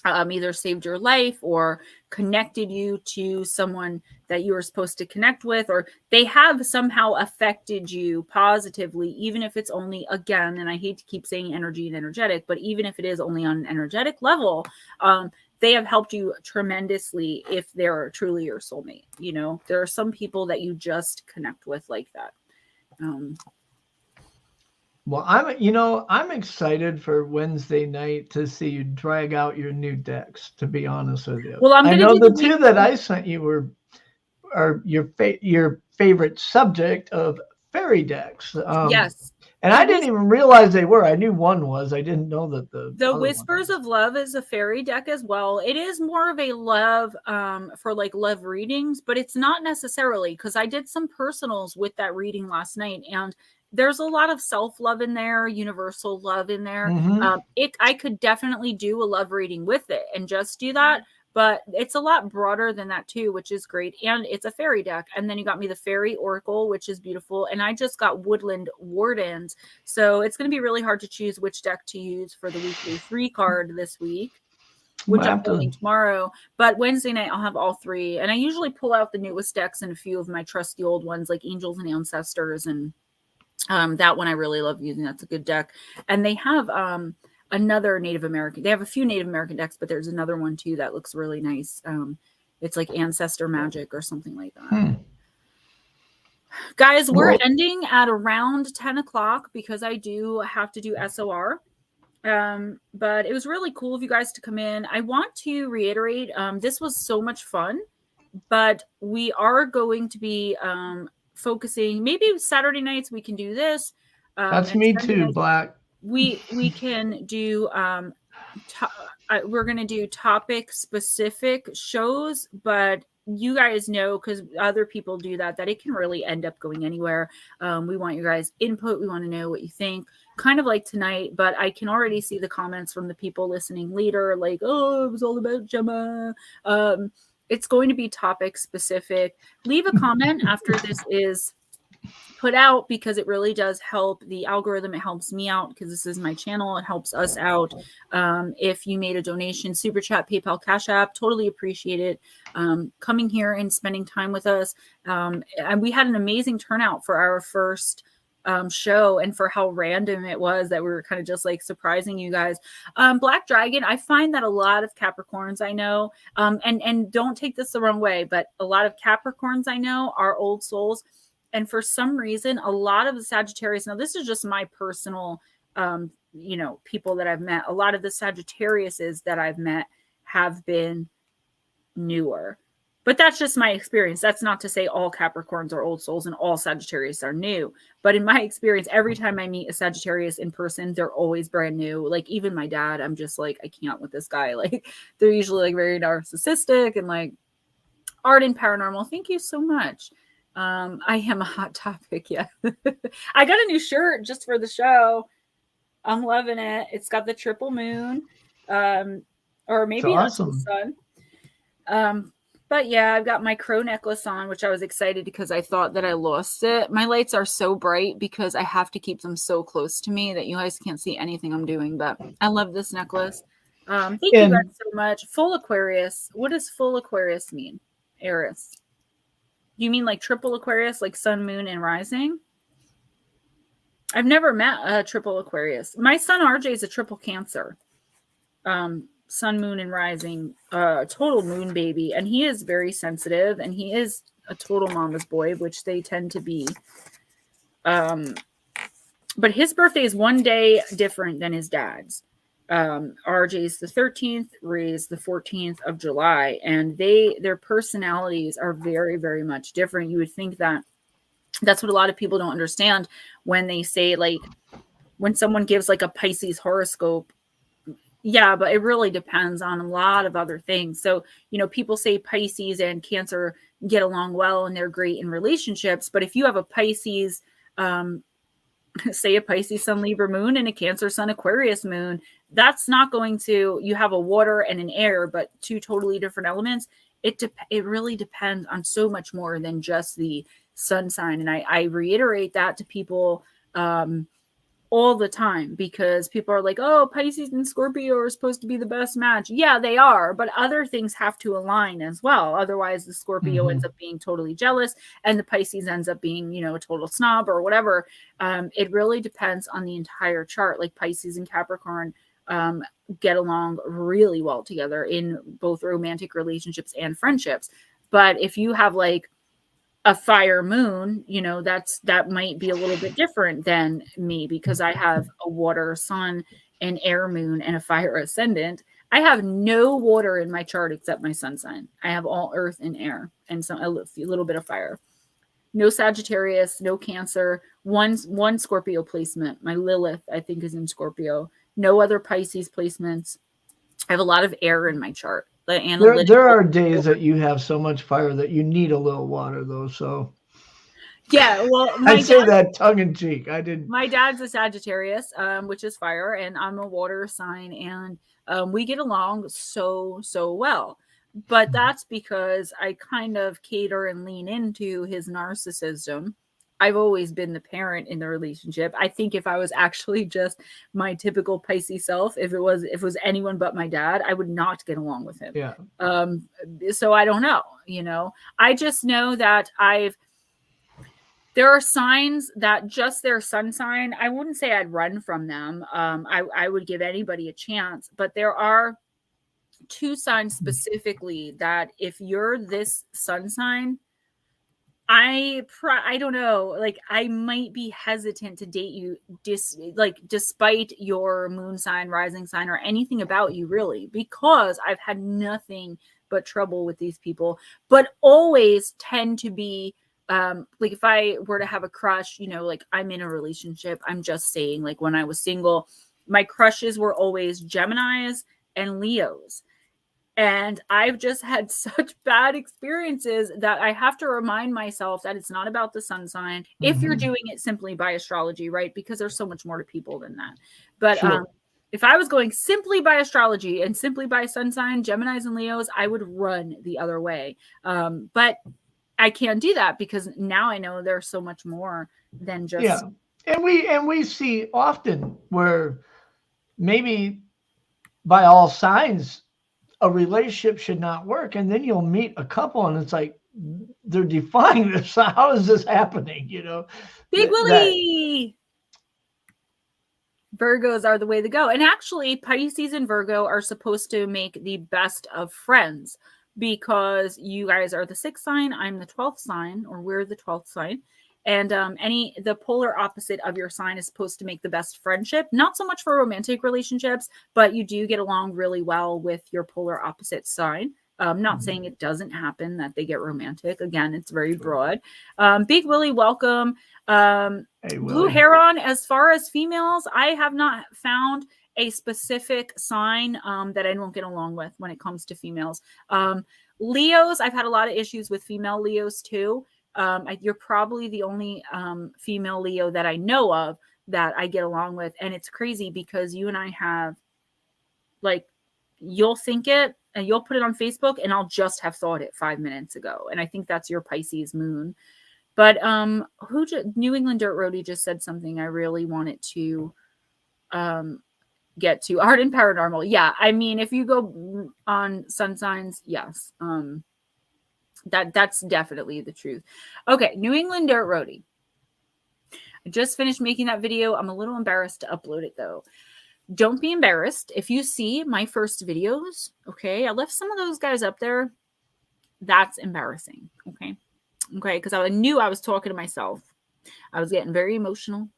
either saved your life or connected you to someone that you were supposed to connect with, or they have somehow affected you positively, even if it's only, again, and I hate to keep saying energy and energetic, but even if it is only on an energetic level, they have helped you tremendously if they're truly your soulmate. You know, there are some people that you just connect with like that. Well, I'm excited for Wednesday night to see you drag out your new decks, to be honest with you. Well, I know the two that I sent you are your favorite subject of fairy decks. Yes. And I didn't even realize they were. I knew one was. I didn't know that the Whispers of Love is a fairy deck as well. It is more of a love for like love readings, but it's not necessarily, because I did some personals with that reading last night, and there's a lot of self-love in there, universal love in there. I could definitely do a love reading with it and just do that, but it's a lot broader than that too, which is great. And it's a fairy deck. And then you got me the Fairy Oracle, which is beautiful. And I just got Woodland Wardens. So it's going to be really hard to choose which deck to use for the weekly 3 card this week, which I'm pulling tomorrow. But Wednesday night, I'll have all 3. And I usually pull out the newest decks and a few of my trusty old ones like Angels and Ancestors. And that one I really love using. That's a good deck. And they have another Native American. They have a few Native American decks, but there's another one too that looks really nice. It's like Ancestor Magic or something like that. Guys, we're ending at around 10 o'clock because I do have to do SOR. But it was really cool of you guys to come in. I want to reiterate, this was so much fun, but we are going to be focusing, maybe Saturday nights we can do this. That's me too, Black. We can do we're going to do topic specific shows, but you guys know, because other people do that it can really end up going anywhere. We want your guys' input. We want to know what you think, kind of like tonight, but I can already see the comments from the people listening later, like, oh, it was all about Gemma. It's going to be topic specific. Leave a comment after this is put out, because it really does help the algorithm. It helps me out because this is my channel. It helps us out. If you made a donation, Super Chat, PayPal, Cash App, totally appreciate it. Coming here and spending time with us. And we had an amazing turnout for our first show, and for how random it was that we were kind of just like surprising you guys. Black Dragon, I find that a lot of Capricorns I know, and don't take this the wrong way, but a lot of Capricorns I know are old souls. And for some reason, a lot of the Sagittarius, now this is just my personal, people that I've met. A lot of the Sagittariuses that I've met have been newer. But that's just my experience. That's not to say all Capricorns are old souls and all Sagittarius are new. But in my experience, every time I meet a Sagittarius in person, they're always brand new. Like even my dad, I'm just like, I can't with this guy. Like they're usually like very narcissistic and like art and paranormal. Thank you so much. I am a hot topic. Yeah. I got a new shirt just for the show. I'm loving it. It's got the triple moon. Or maybe that's the sun. But yeah, I've got my crow necklace on, which I was excited because I thought that I lost it. My lights are so bright because I have to keep them so close to me that you guys can't see anything I'm doing. But I love this necklace. Thank you guys so much. Full Aquarius. What does full Aquarius mean? Eris. You mean like triple Aquarius, like sun, moon, and rising? I've never met a triple Aquarius. My son RJ is a triple Cancer. Sun, moon, and rising, total moon baby, and he is very sensitive, and he is a total mama's boy, which they tend to be. But his birthday is one day different than his dad's. RJ's the 13th, Ray's the 14th of July, and their personalities are very, very much different. You would think that's what a lot of people don't understand when they say, like, when someone gives like a Pisces horoscope. Yeah, but it really depends on a lot of other things. So, people say Pisces and Cancer get along well and they're great in relationships. But if you have a Pisces say a Pisces sun, Libra moon and a Cancer sun, Aquarius moon, that's not going to, you have a water and an air, but two totally different elements. It really depends on so much more than just the sun sign. And I reiterate that to people all the time, because people are like, oh, Pisces and Scorpio are supposed to be the best match. Yeah, they are, but other things have to align as well. Otherwise, the Scorpio ends up being totally jealous and the Pisces ends up being, you know, a total snob or whatever. It really depends on the entire chart. Like Pisces and Capricorn get along really well together in both romantic relationships and friendships. But if you have like a fire moon, you know, that might be a little bit different than me, because I have a water sun, an air moon, and a fire ascendant. I have no water in my chart except my sun sign. I have all earth and air and a little bit of fire. No Sagittarius, no Cancer, one Scorpio placement. My Lilith, I think, is in Scorpio. No other Pisces placements. I have a lot of air in my chart. There are days that you have so much fire that you need a little water, though. So yeah, well, I say that tongue in cheek. I didn't. My dad's a Sagittarius, which is fire, and I'm a water sign, and we get along so well. But that's because I kind of cater and lean into his narcissism. I've always been the parent in the relationship. I think if I was actually just my typical Pisces self, if it was anyone but my dad, I would not get along with him. Yeah. So I don't know, you know. I just know that there are signs that just their sun sign, I wouldn't say I'd run from them. I would give anybody a chance, but there are two signs specifically that if you're this sun sign, I don't know, like I might be hesitant to date you despite your moon sign, rising sign, or anything about you really, because I've had nothing but trouble with these people, but always tend to be like if I were to have a crush, you know, like I'm in a relationship, I'm just saying, like when I was single, my crushes were always Geminis and Leos. And I've just had such bad experiences that I have to remind myself that it's not about the sun sign. If you're doing it simply by astrology, right? Because there's so much more to people than that. But Sure. If I was going simply by astrology and simply by sun sign, Geminis and Leos, I would run the other way. But I can't do that because now I know there's so much more than just. Yeah. And we see often where maybe by all signs a relationship should not work, and then you'll meet a couple and it's like they're defying this. How is this happening? You know, Big Willie. Virgos are the way to go. And actually, Pisces and Virgo are supposed to make the best of friends, because you guys are the 6th sign, I'm the 12th sign, or we're the 12th sign. And the polar opposite of your sign is supposed to make the best friendship. Not so much for romantic relationships, but you do get along really well with your polar opposite sign. Not saying it doesn't happen that they get romantic. Again, it's very broad. Big Willie, welcome. Hey, Blue Heron, as far as females, I have not found a specific sign that I don't get along with when it comes to females. Leos, I've had a lot of issues with female Leos too. You're probably the only female Leo that I know of that I get along with. And it's crazy because you and I have, like, you'll think it and you'll put it on Facebook and I'll just have thought it 5 minutes ago. And I think that's your Pisces moon. But New England Dirt Roadie just said something I really wanted to get to. Art and Paranormal. Yeah, I mean, if you go on sun signs, yes. That's definitely the truth. Okay, New England Dirt Roadie. I just finished making that video. I'm a little embarrassed to upload it though. Don't be embarrassed. If you see my first videos, okay, I left some of those guys up there. That's embarrassing, okay? Okay, because I knew I was talking to myself. I was getting very emotional.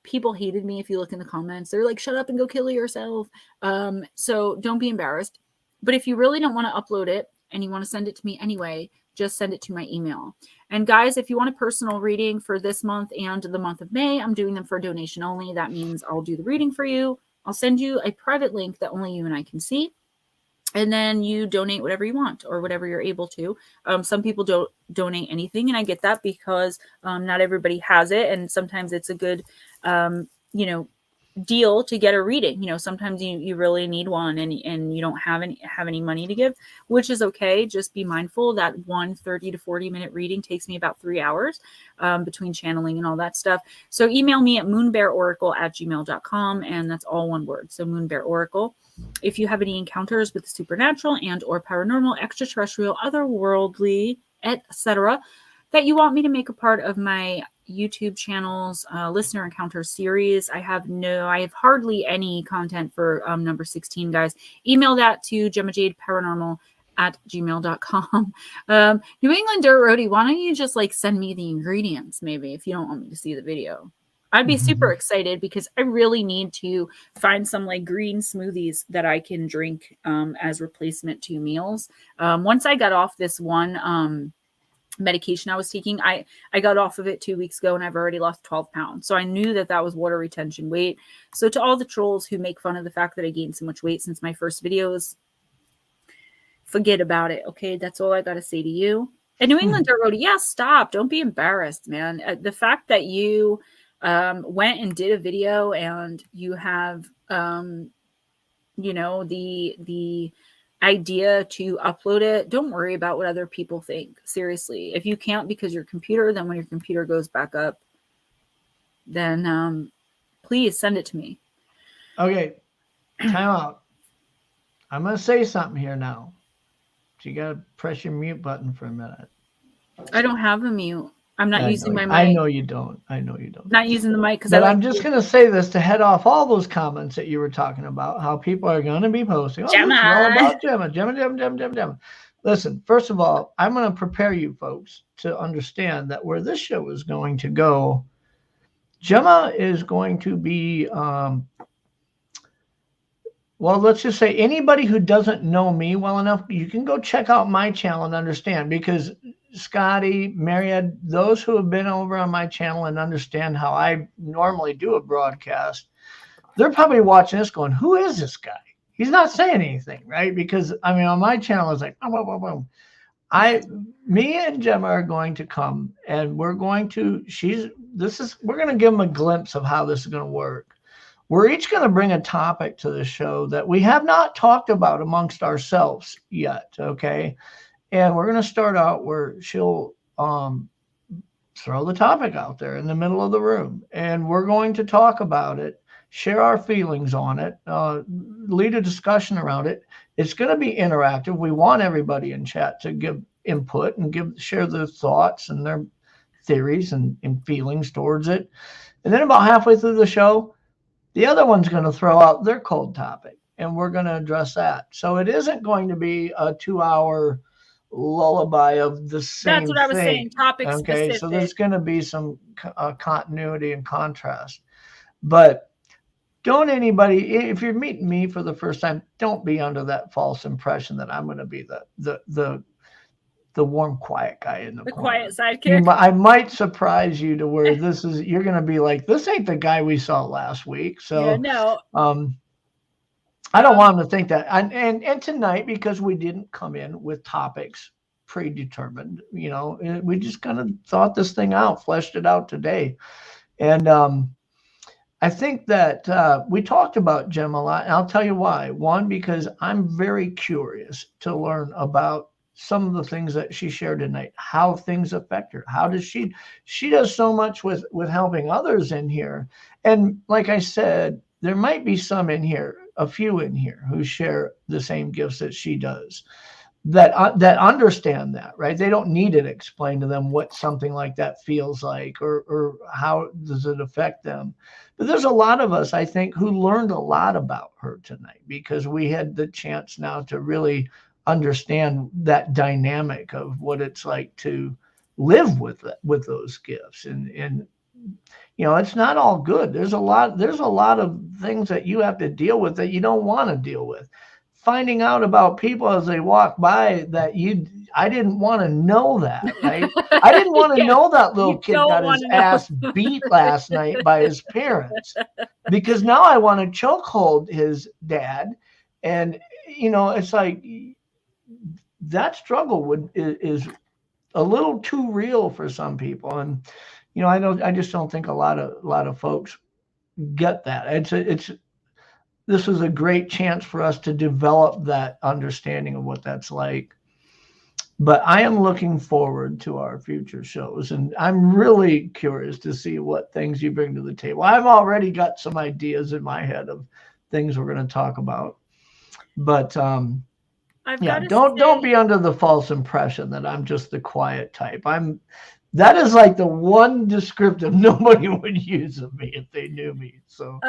People hated me. If you look in the comments, they're like, shut up and go kill yourself. So don't be embarrassed. But if you really don't want to upload it and you want to send it to me anyway, just send it to my email. And guys, if you want a personal reading for this month and the month of May, I'm doing them for donation only. That means I'll do the reading for you. I'll send you a private link that only you and I can see. And then you donate whatever you want or whatever you're able to. Some people don't donate anything, and I get that because not everybody has it, and sometimes it's a good, deal to get a reading. Sometimes you really need one, and you don't have any money to give, which is okay. Just be mindful that 30 to 40 minute reading takes me about 3 hours between channeling and all that stuff. So email me at moonbearoracle@gmail.com, and that's all one word. So moonbearoracle. If you have any encounters with the supernatural and or paranormal, extraterrestrial, otherworldly, etc., that you want me to make a part of my YouTube channel's listener encounter series, I have hardly any content for number 16, guys. Email that to GemmaJadeParanormal@gmail.com. New England Dirt Roadie, why don't you just send me the ingredients, maybe, if you don't want me to see the video? I'd be super excited because I really need to find some green smoothies that I can drink as replacement to meals. Once I got off this one medication I was taking, I got off of it 2 weeks ago, and I've already lost 12 pounds. So I knew that was water retention weight. So to all the trolls who make fun of the fact that I gained so much weight since my first videos, forget about it. Okay. That's all I got to say to you. And New England Dirt Roadie, yeah, stop. Don't be embarrassed, man. The fact that you went and did a video and you have, the idea to upload it, don't worry about what other people think. Seriously, if you can't because your computer, then when your computer goes back up, then please send it to me. Okay, time out. I'm going to say something here now. So you got to press your mute button for a minute. I don't have a mute. I'm not using my mic. I know you don't. Not using the mic because I'm just going to say this to head off all those comments that you were talking about, how people are going to be posting. Oh, Gemma. this is all about Gemma. Listen, first of all, I'm going to prepare you folks to understand that where this show is going to go, Gemma is going to be, well, let's just say anybody who doesn't know me well enough, you can go check out my channel and understand, because Scotty, Myriad, those who have been over on my channel and understand how I normally do a broadcast, they're probably watching this going, who is this guy? He's not saying anything, right? Because, on my channel, it's like, boom, boom, boom. Me and Gemma are going to come, and we're going to, we're going to give them a glimpse of how this is going to work. We're each going to bring a topic to the show that we have not talked about amongst ourselves yet, okay? And we're going to start out where she'll throw the topic out there in the middle of the room, and we're going to talk about it, share our feelings on it, lead a discussion around it. It's going to be interactive. We want everybody in chat to give input and share their thoughts and their theories and feelings towards it. And then about halfway through the show, the other one's going to throw out their cold topic, and we're going to address that. So it isn't going to be a 2-hour lullaby of the same That's what I was saying, topic okay, specific. so there's going to be some continuity and contrast. But don't anybody, if you're meeting me for the first time, don't be under that false impression that I'm going to be the warm, quiet guy in the corner. Quiet sidekick. I might surprise you to where you're going to be like, this ain't the guy we saw last week. So yeah, no. I don't want them to think that. And tonight, because we didn't come in with topics predetermined, we just kind of thought this thing out, fleshed it out today. And I think that we talked about Gemma a lot, and I'll tell you why. One, because I'm very curious to learn about some of the things that she shared tonight, how things affect her. How does she does so much with helping others in here. And like I said, there might be some in here, a few in here who share the same gifts that she does, that understand that, right? They don't need it explained to them what something like that feels like, or how does it affect them. But there's a lot of us, I think, who learned a lot about her tonight because we had the chance now to really understand that dynamic of what it's like to live with those gifts. And it's not all good. There's a lot of things that you have to deal with that you don't want to deal with. Finding out about people as they walk by that I didn't want to know that, right? I didn't want to know that little kid got his ass beat last night by his parents, because now I want to chokehold his dad. And you know, it's like that struggle is a little too real for some people. And, you know, I just don't think a lot of folks get that. This is a great chance for us to develop that understanding of what that's like. But I am looking forward to our future shows, and I'm really curious to see what things you bring to the table. I've already got some ideas in my head of things we're going to talk about. But yeah, don't be under the false impression that I'm just the quiet type. That is like the one descriptive nobody would use of me if they knew me. So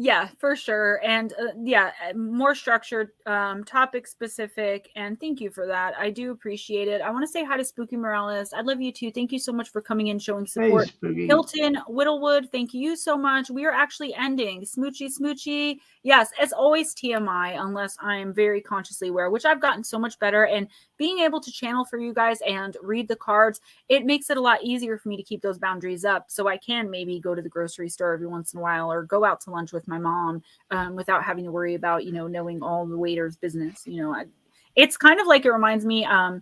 yeah, for sure. And yeah, more structured, topic specific. And thank you for that. I do appreciate it. I want to say hi to Spooky Morales. I love you too. Thank you so much for coming in, showing support. Hey, Hilton Whittlewood, thank you so much. We are actually ending. Smoochy. Yes, as always, TMI, unless I am very consciously aware, which I've gotten so much better. And being able to channel for you guys and read the cards, it makes it a lot easier for me to keep those boundaries up. So I can maybe go to the grocery store every once in a while or go out to lunch with my mom without having to worry about, you know, knowing all the waiter's business. You know, it's kind of like, it reminds me, I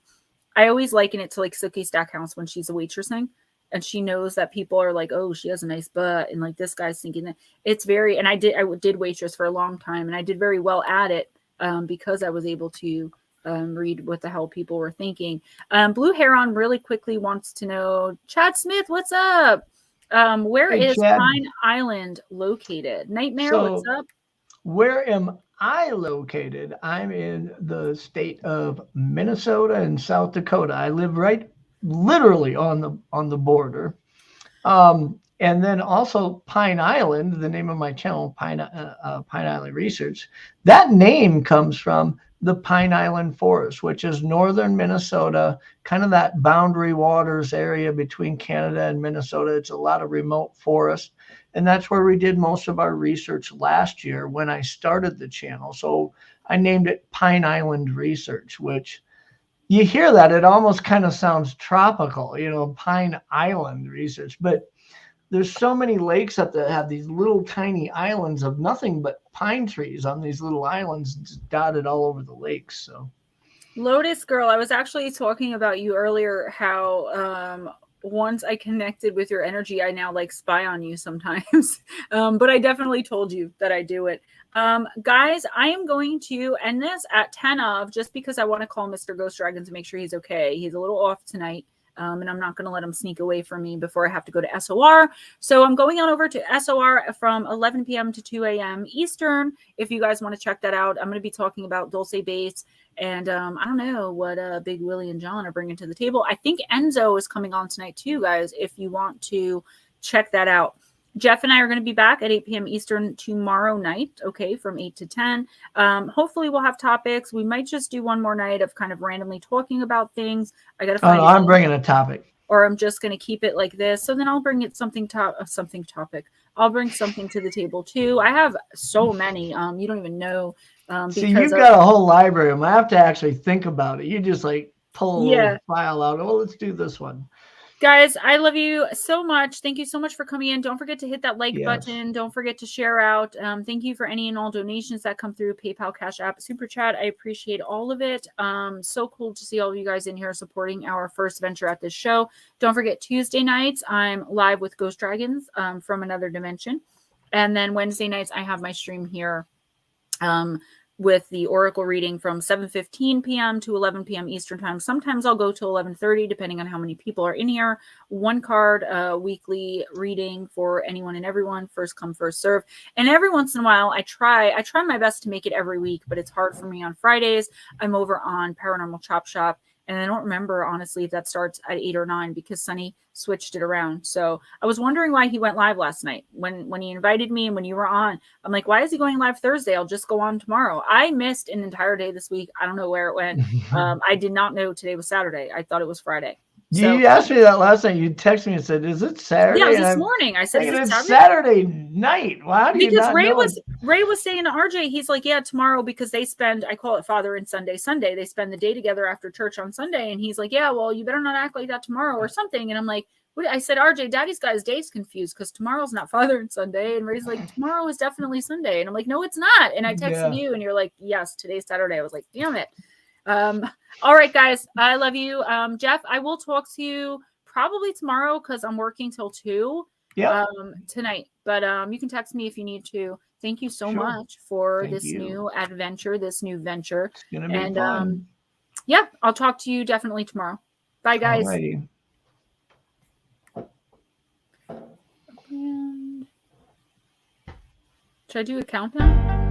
always liken it to like Silky Stackhouse when she's a waitressing and she knows that people are like, oh, she has a nice butt. And like, this guy's thinking that it's very, and I did waitress for a long time and I did very well at it because I was able to read what the hell people were thinking. Blue Heron really quickly wants to know, Chad Smith, what's up? Where is Chad. Pine Island located? Nightmare, what's up? Where am I located? I'm in the state of Minnesota and South Dakota. I live right literally on the border. And then also Pine Island, the name of my channel, Pine Island Research. That name comes from the Pine Island Forest, which is northern Minnesota, kind of that boundary waters area between Canada and Minnesota. It's a lot of remote forest. And that's where we did most of our research last year when I started the channel. So I named it Pine Island Research, which you hear that, it almost kind of sounds tropical, you know, Pine Island Research. But there's so many lakes up that have these little tiny islands of nothing but pine trees on these little islands dotted all over the lakes. So Lotus Girl, I was actually talking about you earlier, how once I connected with your energy, I now like spy on you sometimes. But I definitely told you that I do it. Guys, I am going to end this at 10 of, just because I want to call Mr. Ghost Dragon to make sure he's okay. He's a little off tonight. And I'm not going to let him sneak away from me before I have to go to SOR. So I'm going on over to SOR from 11 p.m. to 2 a.m. Eastern. If you guys want to check that out, I'm going to be talking about Dulce Base. And I don't know what Big Willie and John are bringing to the table. I think Enzo is coming on tonight too, guys, if you want to check that out. Jeff and I are going to be back at 8 p.m. Eastern tomorrow night, okay, from 8 to 10. Hopefully we'll have topics. We might just do one more night of kind of randomly talking about things. I got to find I'm bringing a topic. Or I'm just going to keep it like this. So then I'll bring it something topic. I'll bring something to the table too. I have so many. You don't even know. See, you've got a whole library. I have to actually think about it. You just like pull a little file out. Oh, let's do this one. Guys, I love you so much. Thank you so much for coming in. Don't forget to hit that like button. Don't forget to share out. Thank you for any and all donations that come through PayPal, Cash App, Super Chat. I appreciate all of it. So cool to see all of you guys in here supporting our first venture at this show. Don't forget Tuesday nights, I'm live with Ghost Dragons from another dimension. And then Wednesday nights, I have my stream here with the Oracle reading from 7:15 p.m. to 11 p.m. Eastern time. Sometimes I'll go to 11:30, depending on how many people are in here. One card weekly reading for anyone and everyone, first come, first serve. And every once in a while, I try my best to make it every week, but it's hard for me on Fridays. I'm over on Paranormal Chop Shop. And I don't remember, honestly, if that starts at 8 or 9 because Sonny switched it around. So I was wondering why he went live last night. When he invited me and when you were on, I'm like, why is he going live Thursday? I'll just go on tomorrow. I missed an entire day this week. I don't know where it went. I did not know today was Saturday. I thought it was Friday. So, you asked me that last night. You texted me and said, "Is it Saturday?" Yeah, it was this morning. I said, "Is it Saturday night?" Wow, because Ray was saying to RJ, he's like, "Yeah, tomorrow because they spend. I call it Father and Sunday. Sunday they spend the day together after church on Sunday." And he's like, "Yeah, well, you better not act like that tomorrow or something." And I'm like, I said, RJ, Daddy's got his days confused because tomorrow's not Father and Sunday. And Ray's like, tomorrow is definitely Sunday. And I'm like, no, it's not. And I texted you and you're like, yes, today's Saturday. I was like, damn it. All right, guys, I love you. Jeff, I will talk to you probably tomorrow because I'm working till 2 tonight. But you can text me if you need to. Thank you so much for this new adventure, this new venture. It's gonna be fun. Yeah, I'll talk to you definitely tomorrow. Bye, guys. Alrighty. And should I do a countdown?